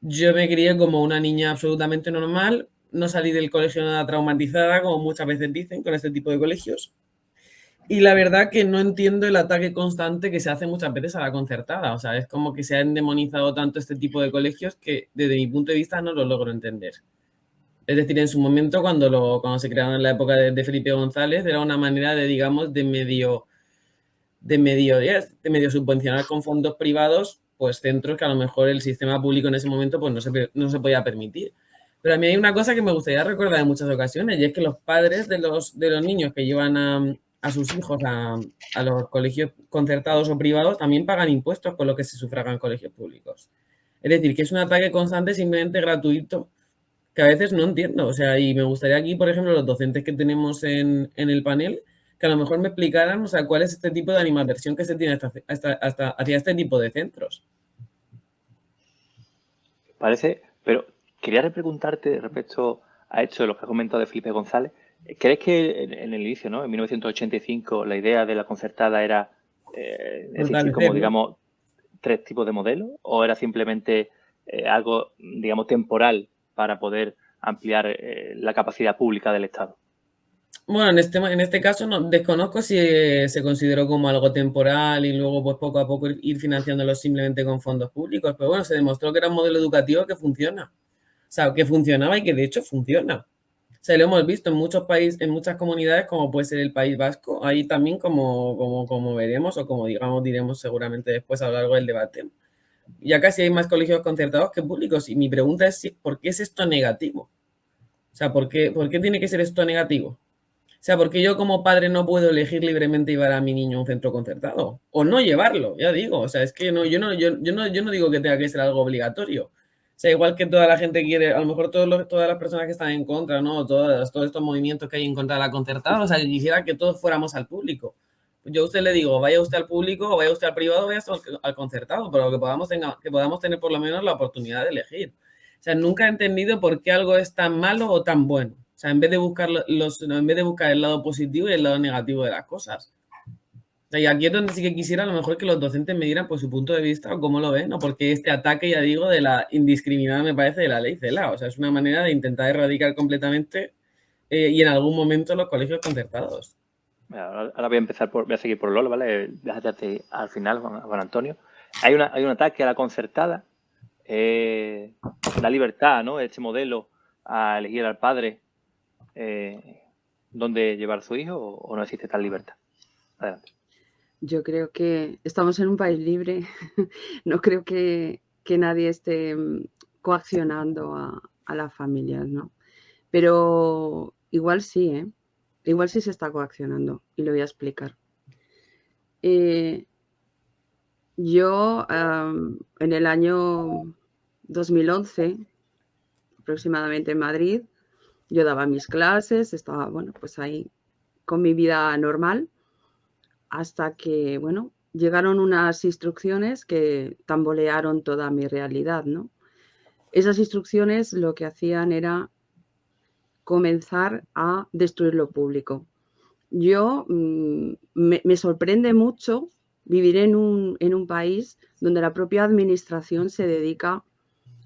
Yo me crié como una niña absolutamente normal, no salí del colegio nada traumatizada, como muchas veces dicen con este tipo de colegios. Y la verdad que no entiendo el ataque constante que se hace muchas veces a la concertada. O sea, es como que se han demonizado tanto este tipo de colegios que desde mi punto de vista no lo logro entender. Es decir, en su momento, cuando se crearon en la época de Felipe González, era una manera de, digamos, de medio subvencionar con fondos privados, pues centros que a lo mejor el sistema público en ese momento pues no se podía permitir. Pero a mí hay una cosa que me gustaría recordar en muchas ocasiones, y es que los padres de los niños que llevan a sus hijos a los colegios concertados o privados también pagan impuestos con lo que se sufraga en colegios públicos. Es decir, que es un ataque constante simplemente gratuito que a veces no entiendo. O sea, y me gustaría aquí, por ejemplo, los docentes que tenemos en el panel, que a lo mejor me explicaran, o sea, cuál es este tipo de animadversión que se tiene hacia este tipo de centros. Parece, pero quería preguntarte respecto a esto, lo que has comentado de Felipe González. ¿Crees que en el inicio, ¿no?, en 1985, la idea de la concertada era existir como, digamos, 3 tipos de modelos? ¿O era simplemente algo, digamos, temporal para poder ampliar la capacidad pública del Estado? Bueno, en este caso no, desconozco si se consideró como algo temporal y luego pues poco a poco ir financiándolo simplemente con fondos públicos, pero bueno, se demostró que era un modelo educativo que funciona. O sea, que funcionaba y que de hecho funciona. O sea, lo hemos visto en muchos países, en muchas comunidades, como puede ser el País Vasco, ahí también como veremos o como diremos seguramente después a lo largo del debate. Ya casi hay más colegios concertados que públicos y mi pregunta es ¿por qué es esto negativo? O sea, ¿por qué tiene que ser esto negativo? O sea, porque yo como padre no puedo elegir libremente llevar a mi niño a un centro concertado o no llevarlo, ya digo. O sea, es que yo no digo que tenga que ser algo obligatorio. O sea, igual que toda la gente quiere, a lo mejor todas las personas que están en contra, ¿no? Todos estos movimientos que hay en contra de la concertada, o sea, yo quisiera que todos fuéramos al público. Yo a usted le digo, vaya usted al público, o vaya usted al privado, vaya usted al concertado, pero que podamos tener por lo menos la oportunidad de elegir. O sea, nunca he entendido por qué algo es tan malo o tan bueno. O sea, en vez de buscar el lado positivo y el lado negativo de las cosas. O sea, y aquí es donde sí que quisiera a lo mejor que los docentes me dieran pues, su punto de vista o cómo lo ven, ¿no? Porque este ataque, ya digo, de la indiscriminada, me parece, de la ley CELA. O sea, es una manera de intentar erradicar completamente y en algún momento los colegios concertados. Ahora voy a seguir por Lola, ¿vale? Déjate al final, Juan Antonio. Hay un ataque a la concertada, la libertad, ¿no? Este modelo a elegir al padre dónde llevar a su hijo, o no existe tal libertad. Adelante. Yo creo que estamos en un país libre. No creo que nadie esté coaccionando a las familias, ¿no? Pero igual sí, ¿eh? Igual sí se está coaccionando y lo voy a explicar. Yo en el año 2011, aproximadamente en Madrid, yo daba mis clases, estaba, bueno, pues ahí con mi vida normal, hasta que, bueno, llegaron unas instrucciones que tambolearon toda mi realidad, ¿no? Esas instrucciones lo que hacían era comenzar a destruir lo público. Yo me sorprende mucho vivir en un país donde la propia administración se dedica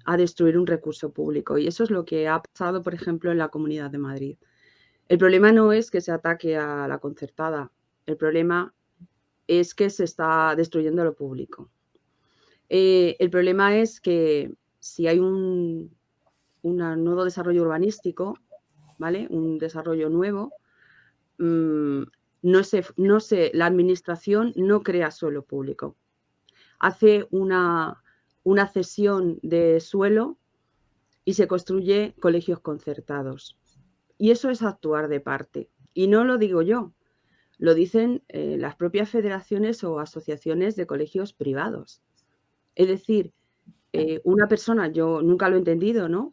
a destruir un recurso público. Y eso es lo que ha pasado, por ejemplo, en la Comunidad de Madrid. El problema no es que se ataque a la concertada, el problema es que se está destruyendo lo público. El problema es que si hay un nuevo desarrollo urbanístico, ¿vale? Un desarrollo nuevo, la administración no crea suelo público. Hace una cesión de suelo y se construye colegios concertados. Y eso es actuar de parte. Y no lo digo yo, lo dicen las propias federaciones o asociaciones de colegios privados. Es decir, una persona, yo nunca lo he entendido, ¿no?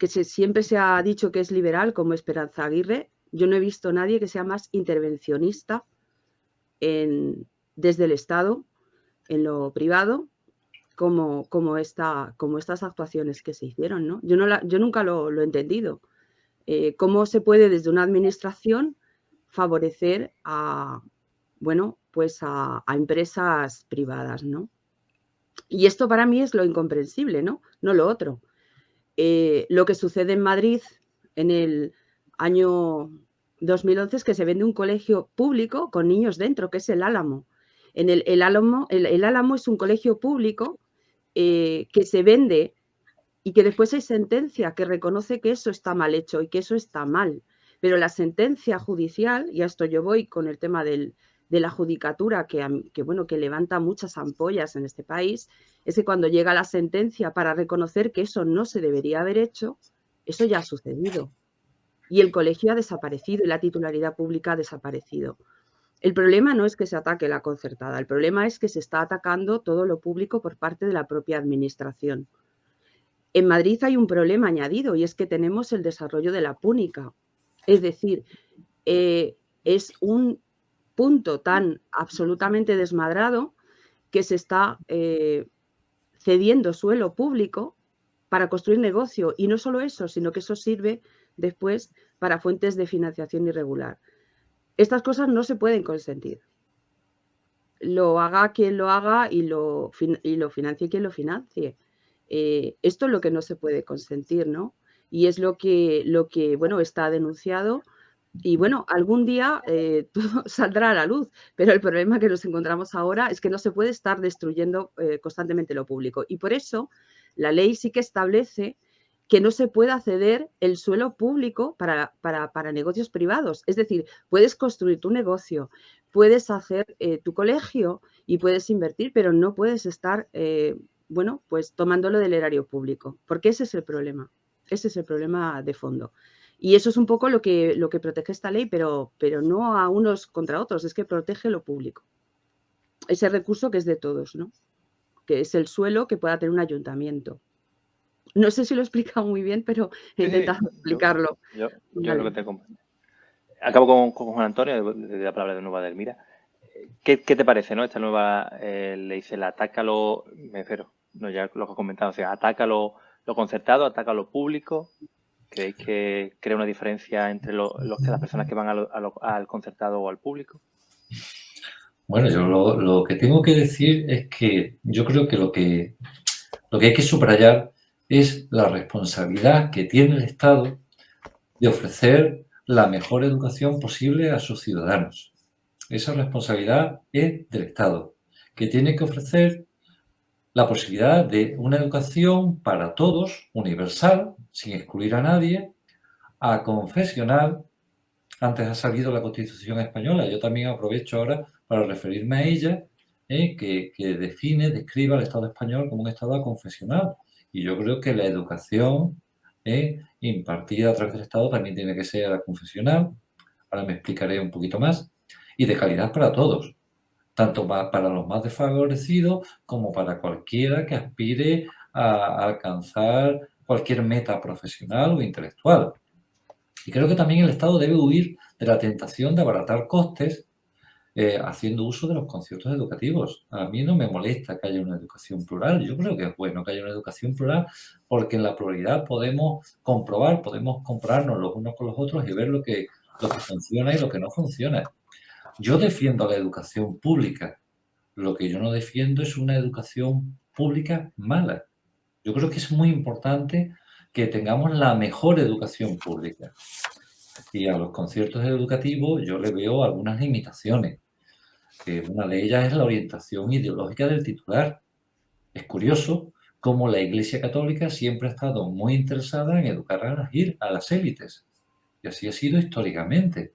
Siempre se ha dicho que es liberal, como Esperanza Aguirre. Yo no he visto a nadie que sea más intervencionista desde el Estado, en lo privado, como estas actuaciones que se hicieron, ¿no? Yo nunca lo he entendido. ¿Cómo se puede desde una administración favorecer a empresas privadas, ¿no? Y esto para mí es lo incomprensible, ¿no? No lo otro. Lo que sucede en Madrid en el año 2011 es que se vende un colegio público con niños dentro, que es el Álamo. El Álamo es un colegio público que se vende y que después hay sentencia que reconoce que eso está mal hecho y que eso está mal. Pero la sentencia judicial, y a esto yo voy con el tema de la judicatura, que levanta muchas ampollas en este país, es que cuando llega la sentencia para reconocer que eso no se debería haber hecho, eso ya ha sucedido. Y el colegio ha desaparecido y la titularidad pública ha desaparecido. El problema no es que se ataque la concertada, el problema es que se está atacando todo lo público por parte de la propia administración. En Madrid hay un problema añadido y es que tenemos el desarrollo de la púnica. Es decir, es un punto tan absolutamente desmadrado que se está cediendo suelo público para construir negocio. Y no solo eso, sino que eso sirve después para fuentes de financiación irregular. Estas cosas no se pueden consentir. Lo haga quien lo haga y lo financie quien lo financie. Esto es lo que no se puede consentir, ¿no? Y es lo que está denunciado. Y bueno, algún día todo saldrá a la luz, pero el problema que nos encontramos ahora es que no se puede estar destruyendo constantemente lo público. Y por eso la ley sí que establece que no se pueda ceder el suelo público para negocios privados. Es decir, puedes construir tu negocio, puedes hacer tu colegio y puedes invertir, pero no puedes estar, tomándolo del erario público, porque ese es el problema. Ese es el problema de fondo. Y eso es un poco lo que protege esta ley, pero no a unos contra otros, es que protege lo público. Ese recurso que es de todos, ¿no? Que es el suelo que pueda tener un ayuntamiento. No sé si lo he explicado muy bien, pero he intentado explicarlo. Yo creo que te comprendo. Acabo con Juan Antonio, de la palabra de nueva de Elmira. ¿Qué te parece, no? Esta nueva le dice el atácalo, me refiero, no ya lo que he comentado, o sea, ataca lo concertado, ataca lo público. ¿Creéis que crea una diferencia entre las personas que van al concertado o al público? Bueno, yo lo que tengo que decir es que yo creo que lo que hay que subrayar es la responsabilidad que tiene el Estado de ofrecer la mejor educación posible a sus ciudadanos. Esa responsabilidad es del Estado, que tiene que ofrecer la posibilidad de una educación para todos, universal, sin excluir a nadie, aconfesional. Antes ha salido la Constitución española, yo también aprovecho ahora para referirme a ella, que describe al Estado español como un Estado aconfesional. Y yo creo que la educación impartida a través del Estado también tiene que ser aconfesional, ahora me explicaré un poquito más, y de calidad para todos, tanto para los más desfavorecidos como para cualquiera que aspire a alcanzar cualquier meta profesional o intelectual. Y creo que también el Estado debe huir de la tentación de abaratar costes haciendo uso de los conciertos educativos. A mí no me molesta que haya una educación plural. Yo creo que es bueno que haya una educación plural porque en la pluralidad podemos comprobar, podemos compararnos los unos con los otros y ver lo que funciona y lo que no funciona. Yo defiendo la educación pública. Lo que yo no defiendo es una educación pública mala. Yo creo que es muy importante que tengamos la mejor educación pública. Y a los conciertos educativos yo le veo algunas limitaciones. Una de ellas es la orientación ideológica del titular. Es curioso cómo la Iglesia Católica siempre ha estado muy interesada en educar a las élites. Y así ha sido históricamente.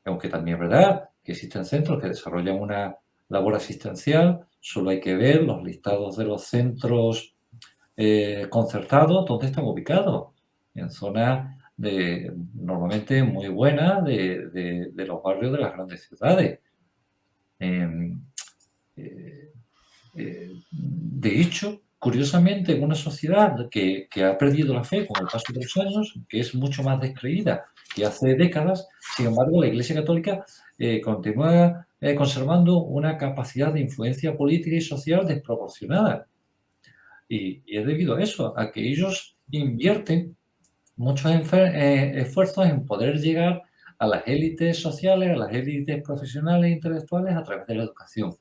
Aunque también es verdad que existen centros que desarrollan una labor asistencial, solo hay que ver los listados de los centros concertados, ¿dónde están ubicados? En zonas normalmente muy buenas de los barrios de las grandes ciudades. De hecho, curiosamente, en una sociedad que ha perdido la fe con el paso de los años, que es mucho más descreída que hace décadas, sin embargo, la Iglesia Católica continúa conservando una capacidad de influencia política y social desproporcionada. Y es debido a eso, a que ellos invierten muchos esfuerzos en poder llegar a las élites sociales, a las élites profesionales e intelectuales a través de la educación.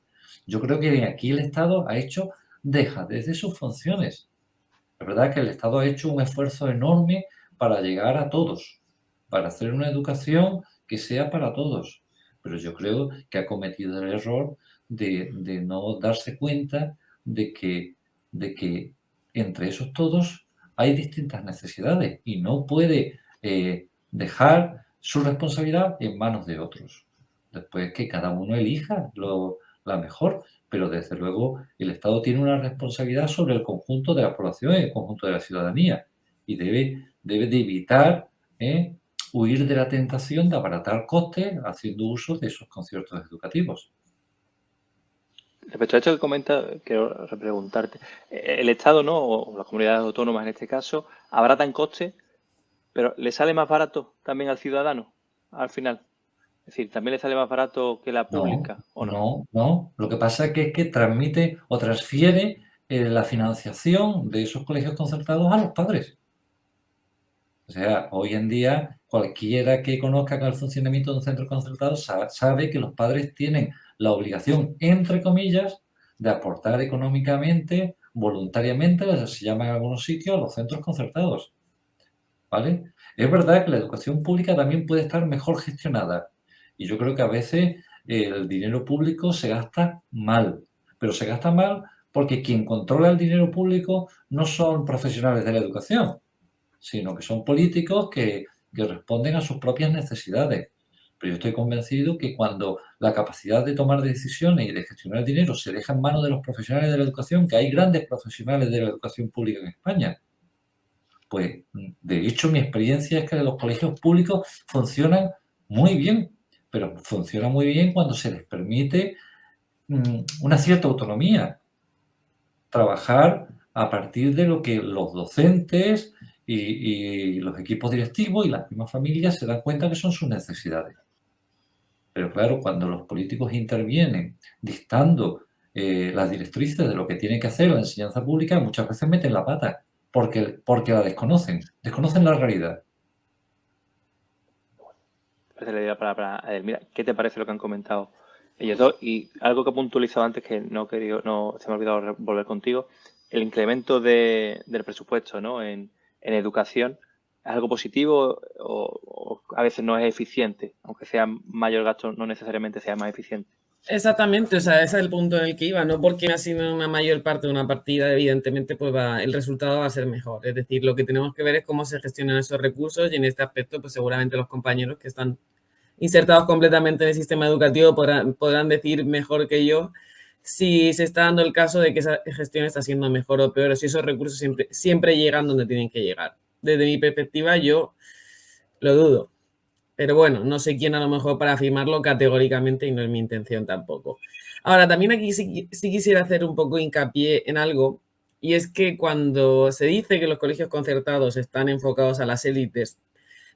Yo creo que aquí el Estado ha hecho dejadez de sus funciones. Es verdad que el Estado ha hecho un esfuerzo enorme para llegar a todos, para hacer una educación que sea para todos. Pero yo creo que ha cometido el error de no darse cuenta de que entre esos todos hay distintas necesidades y no puede dejar su responsabilidad en manos de otros. Después que cada uno elija la mejor, pero desde luego el Estado tiene una responsabilidad sobre el conjunto de la población y el conjunto de la ciudadanía y debe de evitar huir de la tentación de abaratar costes haciendo uso de esos conciertos educativos. Respecto a esto que comenta, quiero repreguntarte. El Estado, ¿no? O las comunidades autónomas en este caso, abaratan costes, pero ¿le sale más barato también al ciudadano al final? Es decir, ¿también le sale más barato que la pública o no? No. Lo que pasa es que transmite o transfiere la financiación de esos colegios concertados a los padres. O sea, hoy en día cualquiera que conozca el funcionamiento de un centro concertado sabe que los padres tienen la obligación, entre comillas, de aportar económicamente, voluntariamente, se llama en algunos sitios, a los centros concertados. ¿Vale? Es verdad que la educación pública también puede estar mejor gestionada. Y yo creo que a veces el dinero público se gasta mal. Pero se gasta mal porque quien controla el dinero público no son profesionales de la educación, sino que son políticos que responden a sus propias necesidades. Pero yo estoy convencido que cuando la capacidad de tomar decisiones y de gestionar el dinero se deja en manos de los profesionales de la educación, que hay grandes profesionales de la educación pública en España, Pues, de hecho, mi experiencia es que los colegios públicos funcionan muy bien, pero funcionan muy bien cuando se les permite una cierta autonomía, trabajar a partir de lo que los docentes y los equipos directivos y las mismas familias se dan cuenta que son sus necesidades. Pero claro, cuando los políticos intervienen dictando las directrices de lo que tiene que hacer la enseñanza pública, muchas veces meten la pata porque la desconocen la realidad. Le doy la palabra a Edelmira. ¿Qué te parece lo que han comentado ellos dos? Y algo que he puntualizado antes que no se me ha olvidado volver contigo, el incremento del presupuesto, ¿no? en educación, ¿es algo positivo o a veces no es eficiente? Aunque sea mayor gasto, no necesariamente sea más eficiente. Exactamente, o sea, ese es el punto en el que iba, no porque me asignen una mayor parte de una partida, evidentemente pues el resultado va a ser mejor, es decir, lo que tenemos que ver es cómo se gestionan esos recursos y en este aspecto pues seguramente los compañeros que están insertados completamente en el sistema educativo podrán decir mejor que yo si se está dando el caso de que esa gestión está siendo mejor o peor, o si esos recursos siempre llegan donde tienen que llegar. Desde mi perspectiva yo lo dudo. Pero bueno, no sé quién a lo mejor para afirmarlo categóricamente y no es mi intención tampoco. Ahora, también aquí sí quisiera hacer un poco hincapié en algo, y es que cuando se dice que los colegios concertados están enfocados a las élites,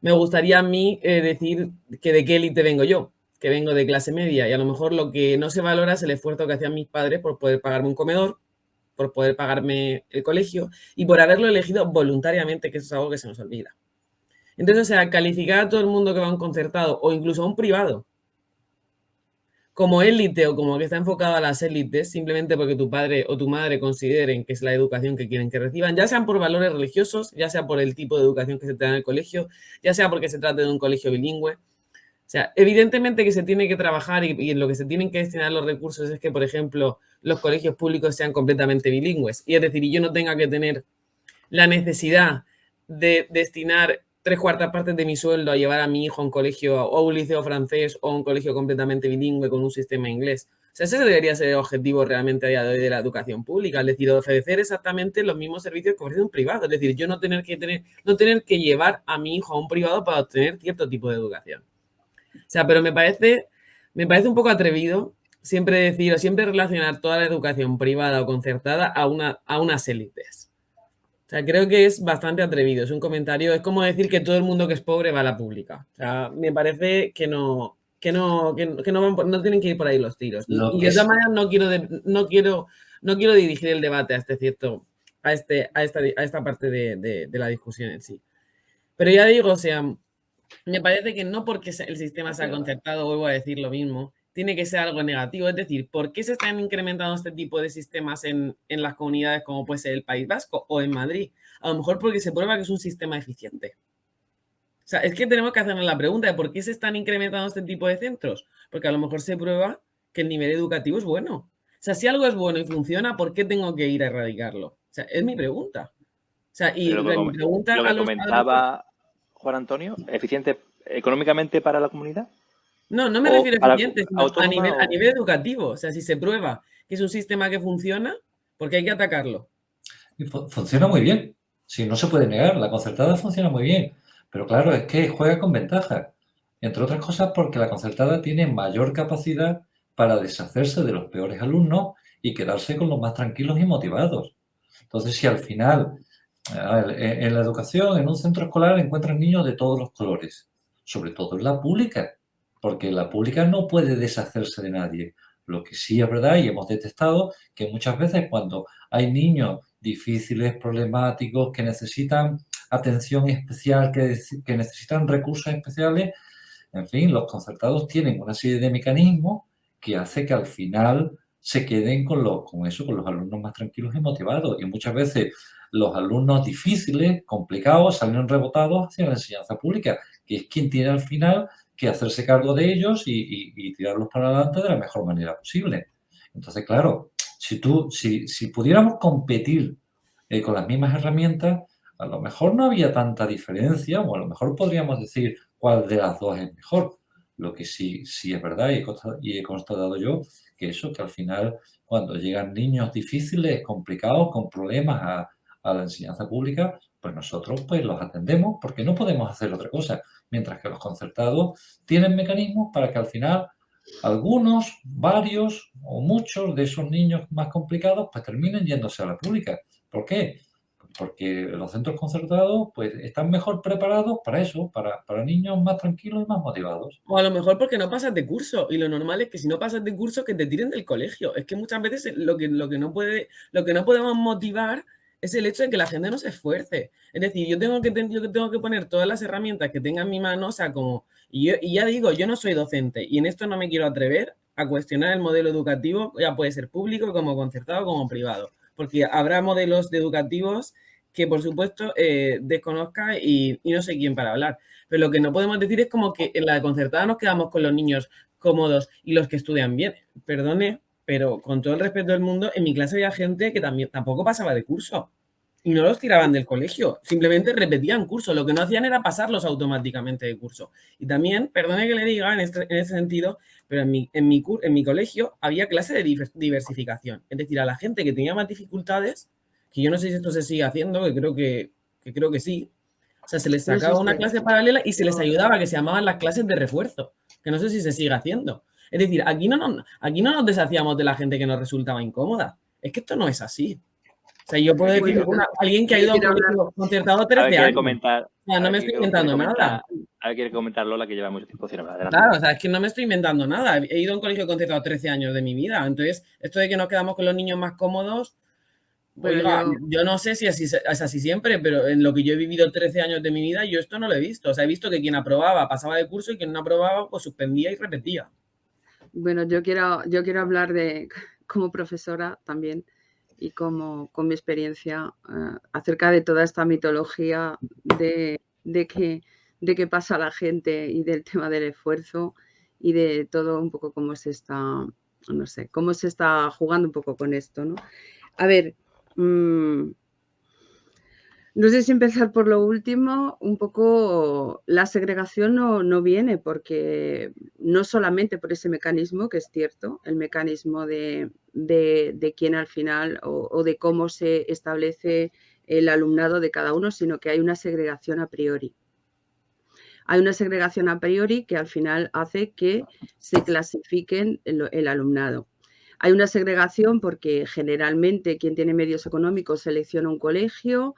me gustaría a mí decir que de qué élite vengo yo, que vengo de clase media, y a lo mejor lo que no se valora es el esfuerzo que hacían mis padres por poder pagarme un comedor, por poder pagarme el colegio y por haberlo elegido voluntariamente, que eso es algo que se nos olvida. Entonces, o sea, calificar a todo el mundo que va a un concertado o incluso a un privado como élite o como que está enfocado a las élites simplemente porque tu padre o tu madre consideren que es la educación que quieren que reciban, ya sean por valores religiosos, ya sea por el tipo de educación que se te da en el colegio, ya sea porque se trate de un colegio bilingüe. O sea, evidentemente que se tiene que trabajar y en lo que se tienen que destinar los recursos es que, por ejemplo, los colegios públicos sean completamente bilingües. Y es decir, yo no tenga que tener la necesidad de destinar 3/4 partes de mi sueldo a llevar a mi hijo a un colegio o a un liceo francés o a un colegio completamente bilingüe con un sistema inglés. O sea, ese debería ser el objetivo realmente a día de hoy de la educación pública, es decir, ofrecer exactamente los mismos servicios que ofrece un privado. Es decir, yo no tener que llevar a mi hijo a un privado para obtener cierto tipo de educación. O sea, pero me parece un poco atrevido siempre decir o siempre relacionar toda la educación privada o concertada a unas élites. O sea, creo que es bastante atrevido. Es un comentario, es como decir que todo el mundo que es pobre va a la pública. O sea, me parece que no tienen que ir por ahí los tiros. Y de todas maneras no quiero dirigir el debate a esta parte de la discusión en sí. Pero ya digo, o sea, me parece que no porque el sistema sea concertado, vuelvo a decir lo mismo, tiene que ser algo negativo. Es decir, ¿por qué se están incrementando este tipo de sistemas en las comunidades como puede ser el País Vasco o en Madrid? A lo mejor porque se prueba que es un sistema eficiente. O sea, es que tenemos que hacernos la pregunta de por qué se están incrementando este tipo de centros. Porque a lo mejor se prueba que el nivel educativo es bueno. O sea, si algo es bueno y funciona, ¿por qué tengo que ir a erradicarlo? O sea, es mi pregunta. O sea, y mi pregunta lo que comentaba Juan Antonio, ¿eficiente económicamente para la comunidad? No me refiero a eficiente, sino a nivel educativo. O sea, si se prueba que es un sistema que funciona, ¿por qué hay que atacarlo? Funciona muy bien. Sí, no se puede negar. La concertada funciona muy bien. Pero claro, es que juega con ventaja. Entre otras cosas porque la concertada tiene mayor capacidad para deshacerse de los peores alumnos y quedarse con los más tranquilos y motivados. Entonces, si al final, en la educación, en un centro escolar, encuentran niños de todos los colores, sobre todo en la pública, porque la pública no puede deshacerse de nadie. Lo que sí es verdad, y hemos detectado, que muchas veces cuando hay niños difíciles, problemáticos, que necesitan atención especial, que necesitan recursos especiales, en fin, los concertados tienen una serie de mecanismos que hace que al final se queden con los alumnos más tranquilos y motivados. Y muchas veces los alumnos difíciles, complicados, salen rebotados hacia la enseñanza pública, que es quien tiene al final que hacerse cargo de ellos y tirarlos para adelante de la mejor manera posible. Entonces, claro, si pudiéramos competir con las mismas herramientas, a lo mejor no había tanta diferencia, o a lo mejor podríamos decir cuál de las dos es mejor. Lo que sí es verdad, y he constatado yo, que al final, cuando llegan niños difíciles, complicados, con problemas a la enseñanza pública, pues nosotros pues los atendemos porque no podemos hacer otra cosa, mientras que los concertados tienen mecanismos para que al final algunos, varios o muchos de esos niños más complicados pues terminen yéndose a la pública. ¿Por qué? Porque los centros concertados pues están mejor preparados para eso, para niños más tranquilos y más motivados. O a lo mejor porque no pasas de curso, y lo normal es que si no pasas de curso que te tiren del colegio. Es que muchas veces lo que no podemos motivar es el hecho de que la gente no se esfuerce. Es decir, yo tengo que poner todas las herramientas que tenga en mi mano, o sea, y ya digo, yo no soy docente y en esto no me quiero atrever a cuestionar el modelo educativo, ya puede ser público, como concertado, como privado, porque habrá modelos educativos que por supuesto desconozca y no sé quién para hablar. Pero lo que no podemos decir es como que en la concertada nos quedamos con los niños cómodos y los que estudian bien. Perdone, pero con todo el respeto del mundo, en mi clase había gente que tampoco pasaba de curso y no los tiraban del colegio, simplemente repetían curso. Lo que no hacían era pasarlos automáticamente de curso. Y también, perdone que le diga en ese sentido, pero en mi colegio había clase de diversificación. Es decir, a la gente que tenía más dificultades, que yo no sé si esto se sigue haciendo, que creo que sí. O sea, se les sacaba una clase paralela y se les ayudaba, que se llamaban las clases de refuerzo, que no sé si se sigue haciendo. Es decir, aquí no nos deshacíamos de la gente que nos resultaba incómoda. Es que esto no es así. O sea, yo puedo decir alguien que ha ido a un colegio concertado 13 años. O sea, no me estoy inventando nada. A ver, quiere comentar Lola, que lleva mucho tiempo sin hablar. Claro, o sea, es que no me estoy inventando nada. He ido a un colegio concertado 13 años de mi vida. Entonces, esto de que nos quedamos con los niños más cómodos, oiga, yo no sé si es así siempre, pero en lo que yo he vivido 13 años de mi vida, yo esto no lo he visto. O sea, he visto que quien aprobaba pasaba de curso y quien no aprobaba, pues suspendía y repetía. Bueno, yo quiero hablar como profesora también y con mi experiencia acerca de toda esta mitología de qué pasa a la gente y del tema del esfuerzo y de todo un poco cómo se está, no sé, cómo se está jugando un poco con esto, ¿no? A ver, no sé si empezar por lo último, un poco la segregación no viene porque no solamente por ese mecanismo, que es cierto, el mecanismo de quién al final o de cómo se establece el alumnado de cada uno, sino que hay una segregación a priori. Hay una segregación a priori que al final hace que se clasifiquen el alumnado. Hay una segregación porque generalmente quien tiene medios económicos selecciona un colegio,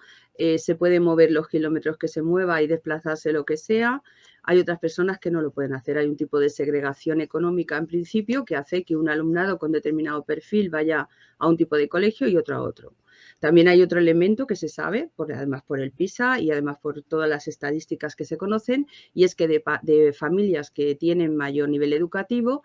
se puede mover los kilómetros que se mueva y desplazarse lo que sea. Hay otras personas que no lo pueden hacer. Hay un tipo de segregación económica en principio que hace que un alumnado con determinado perfil vaya a un tipo de colegio y otro a otro. También hay otro elemento que se sabe, además por el PISA y además por todas las estadísticas que se conocen, y es que de familias que tienen mayor nivel educativo,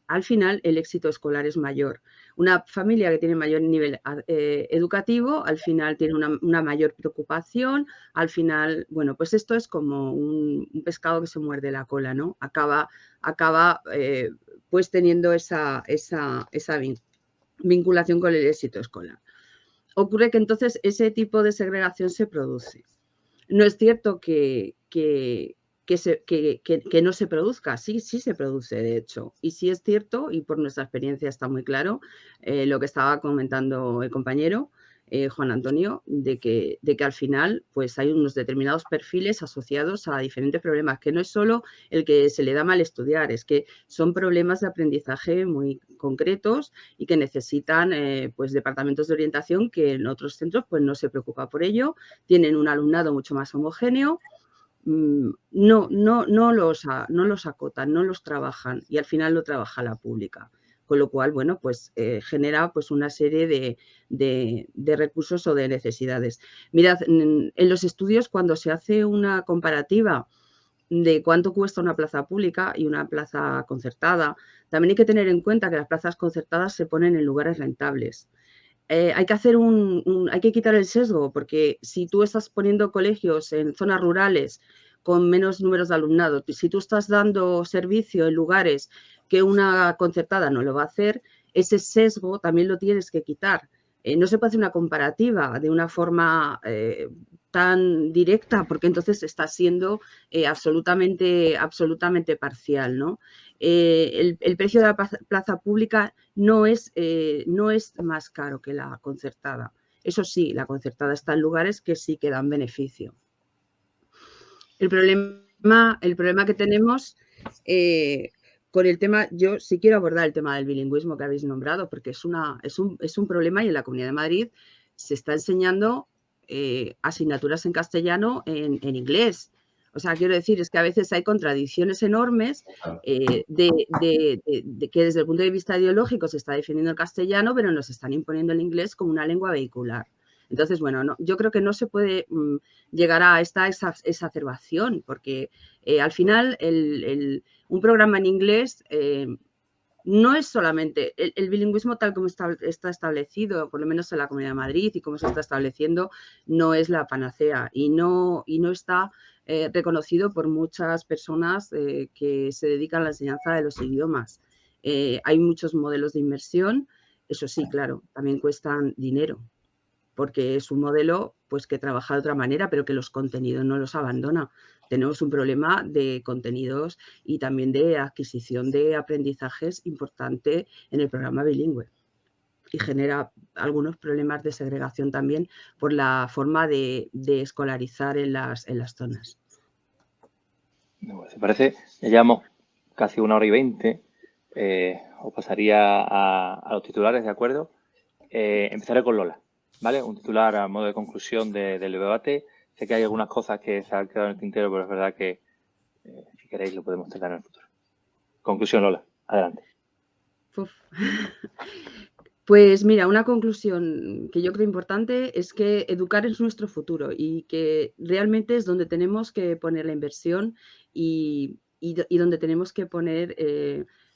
al final el éxito escolar es mayor. Una familia que tiene mayor nivel educativo, al final tiene una mayor preocupación, al final, bueno, pues esto es como un pescado que se muerde la cola, ¿no? Acaba pues teniendo esa vinculación con el éxito escolar. Ocurre que entonces ese tipo de segregación se produce. No es cierto que no se produzca, sí se produce de hecho, y sí es cierto, y por nuestra experiencia está muy claro, lo que estaba comentando el compañero Juan Antonio, de que al final pues hay unos determinados perfiles asociados a diferentes problemas, que no es solo el que se le da mal estudiar, es que son problemas de aprendizaje muy concretos y que necesitan pues departamentos de orientación que en otros centros pues no se preocupa por ello, tienen un alumnado mucho más homogéneo, no los acotan, no los trabajan y al final lo trabaja la pública. Con lo cual, bueno, pues genera pues una serie de recursos o de necesidades. Mirad, en los estudios cuando se hace una comparativa de cuánto cuesta una plaza pública y una plaza concertada, también hay que tener en cuenta que las plazas concertadas se ponen en lugares rentables. Hay que quitar el sesgo, porque si tú estás poniendo colegios en zonas rurales con menos números de alumnado, si tú estás dando servicio en lugares que una concertada no lo va a hacer, ese sesgo también lo tienes que quitar. No se puede hacer una comparativa de una forma tan directa, porque entonces está siendo absolutamente parcial, ¿no? El precio de la plaza pública no es más caro que la concertada. Eso sí, la concertada está en lugares que sí que dan beneficio. El problema que tenemos con el tema, yo sí quiero abordar el tema del bilingüismo que habéis nombrado, porque es un problema y en la Comunidad de Madrid se está enseñando asignaturas en castellano en inglés. O sea, quiero decir, es que a veces hay contradicciones enormes de que desde el punto de vista ideológico se está defendiendo el castellano, pero nos están imponiendo el inglés como una lengua vehicular. Entonces, bueno, no, yo creo que no se puede llegar a esta exacerbación, porque al final un programa en inglés no es solamente el bilingüismo tal como está establecido, por lo menos en la Comunidad de Madrid y como se está estableciendo, no es la panacea y no está reconocido por muchas personas que se dedican a la enseñanza de los idiomas. Hay muchos modelos de inmersión, eso sí, claro, también cuestan dinero, porque es un modelo pues, que trabaja de otra manera, pero que los contenidos no los abandona. Tenemos un problema de contenidos y también de adquisición de aprendizajes importante en el programa bilingüe. Y genera algunos problemas de segregación también por la forma de escolarizar en las zonas. Si parece, ya llevamos casi 1 hora y 20. Os pasaría a los titulares, ¿de acuerdo? Empezaré con Lola, ¿vale? Un titular a modo de conclusión del debate. Sé que hay algunas cosas que se han quedado en el tintero, pero es verdad que si queréis lo podemos tratar en el futuro. Conclusión, Lola, adelante. Uf. Pues mira, una conclusión que yo creo importante es que educar es nuestro futuro y que realmente es donde tenemos que poner la inversión y donde tenemos que poner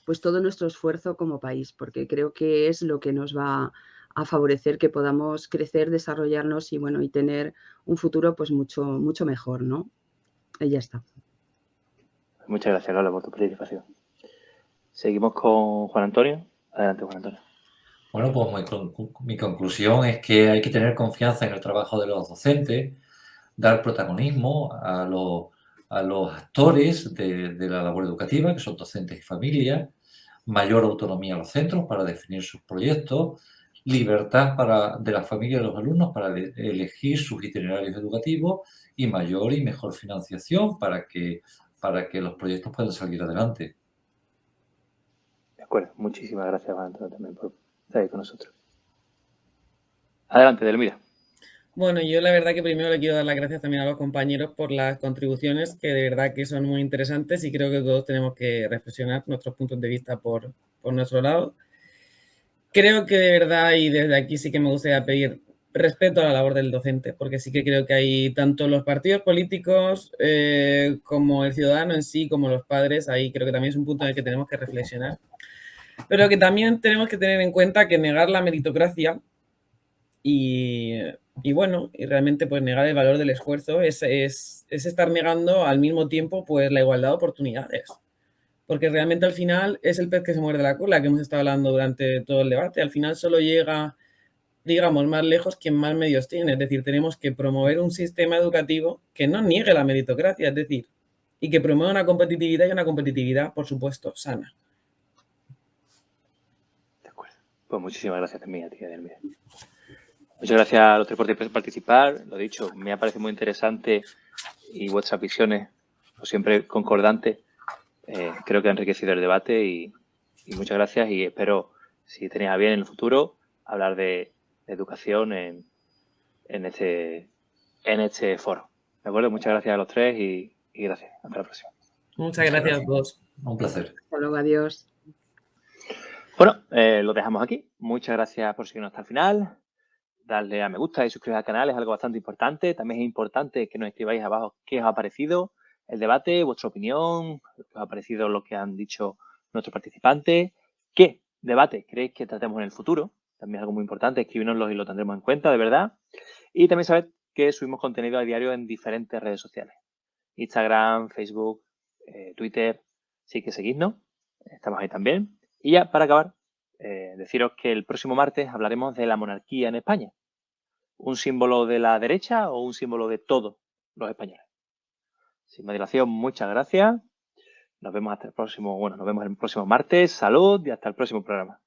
pues todo nuestro esfuerzo como país, porque creo que es lo que nos va a favorecer que podamos crecer, desarrollarnos y bueno, y tener un futuro pues mucho mejor, ¿no? Y ya está. Muchas gracias, Lola, por tu participación. Seguimos con Juan Antonio. Adelante, Juan Antonio. Bueno, pues mi conclusión es que hay que tener confianza en el trabajo de los docentes, dar protagonismo a los actores de la labor educativa, que son docentes y familias, mayor autonomía a los centros para definir sus proyectos, libertad de las familias y los alumnos para elegir sus itinerarios educativos y mayor y mejor financiación para que los proyectos puedan salir adelante. De acuerdo, muchísimas gracias, Juan Antonio, también por estar ahí con nosotros. Adelante, Delmira. Bueno, yo la verdad que primero le quiero dar las gracias también a los compañeros por las contribuciones, que de verdad que son muy interesantes y creo que todos tenemos que reflexionar nuestros puntos de vista por nuestro lado. Creo que de verdad, y desde aquí sí que me gustaría pedir respeto a la labor del docente, porque sí que creo que hay tanto los partidos políticos como el ciudadano en sí, como los padres, ahí creo que también es un punto en el que tenemos que reflexionar. Pero que también tenemos que tener en cuenta que negar la meritocracia y bueno, y realmente pues negar el valor del esfuerzo es estar negando al mismo tiempo pues la igualdad de oportunidades. Porque realmente al final es el pez que se muerde la cola que hemos estado hablando durante todo el debate. Al final solo llega, digamos, más lejos quien más medios tiene. Es decir, tenemos que promover un sistema educativo que no niegue la meritocracia, es decir, y que promueva una competitividad y una competitividad, por supuesto, sana. De acuerdo. Pues muchísimas gracias también a ti, Delmira. Muchas gracias a los tres por participar. Lo dicho, me ha parecido muy interesante y vuestras visiones, pues siempre concordantes, creo que han enriquecido el debate y muchas gracias y espero, si tenéis a bien en el futuro, hablar de educación en este foro. ¿De acuerdo? Muchas gracias a los tres y gracias. Hasta la próxima. Muchas gracias a todos. Un placer. Hasta luego, adiós. Bueno, lo dejamos aquí. Muchas gracias por seguirnos hasta el final. Darle a me gusta y suscribiros al canal es algo bastante importante. También es importante que nos escribáis abajo qué os ha parecido el debate, vuestra opinión, qué os ha parecido lo que han dicho nuestros participantes, qué debate creéis que tratemos en el futuro. También es algo muy importante, escribirnoslo y lo tendremos en cuenta, de verdad. Y también sabed que subimos contenido a diario en diferentes redes sociales. Instagram, Facebook, Twitter. Sí que seguidnos. Estamos ahí también. Y ya, para acabar, deciros que el próximo martes hablaremos de la monarquía en España. ¿Un símbolo de la derecha o un símbolo de todos los españoles? Sin más dilación, muchas gracias. Nos vemos hasta el próximo, nos vemos el próximo martes. Salud y hasta el próximo programa.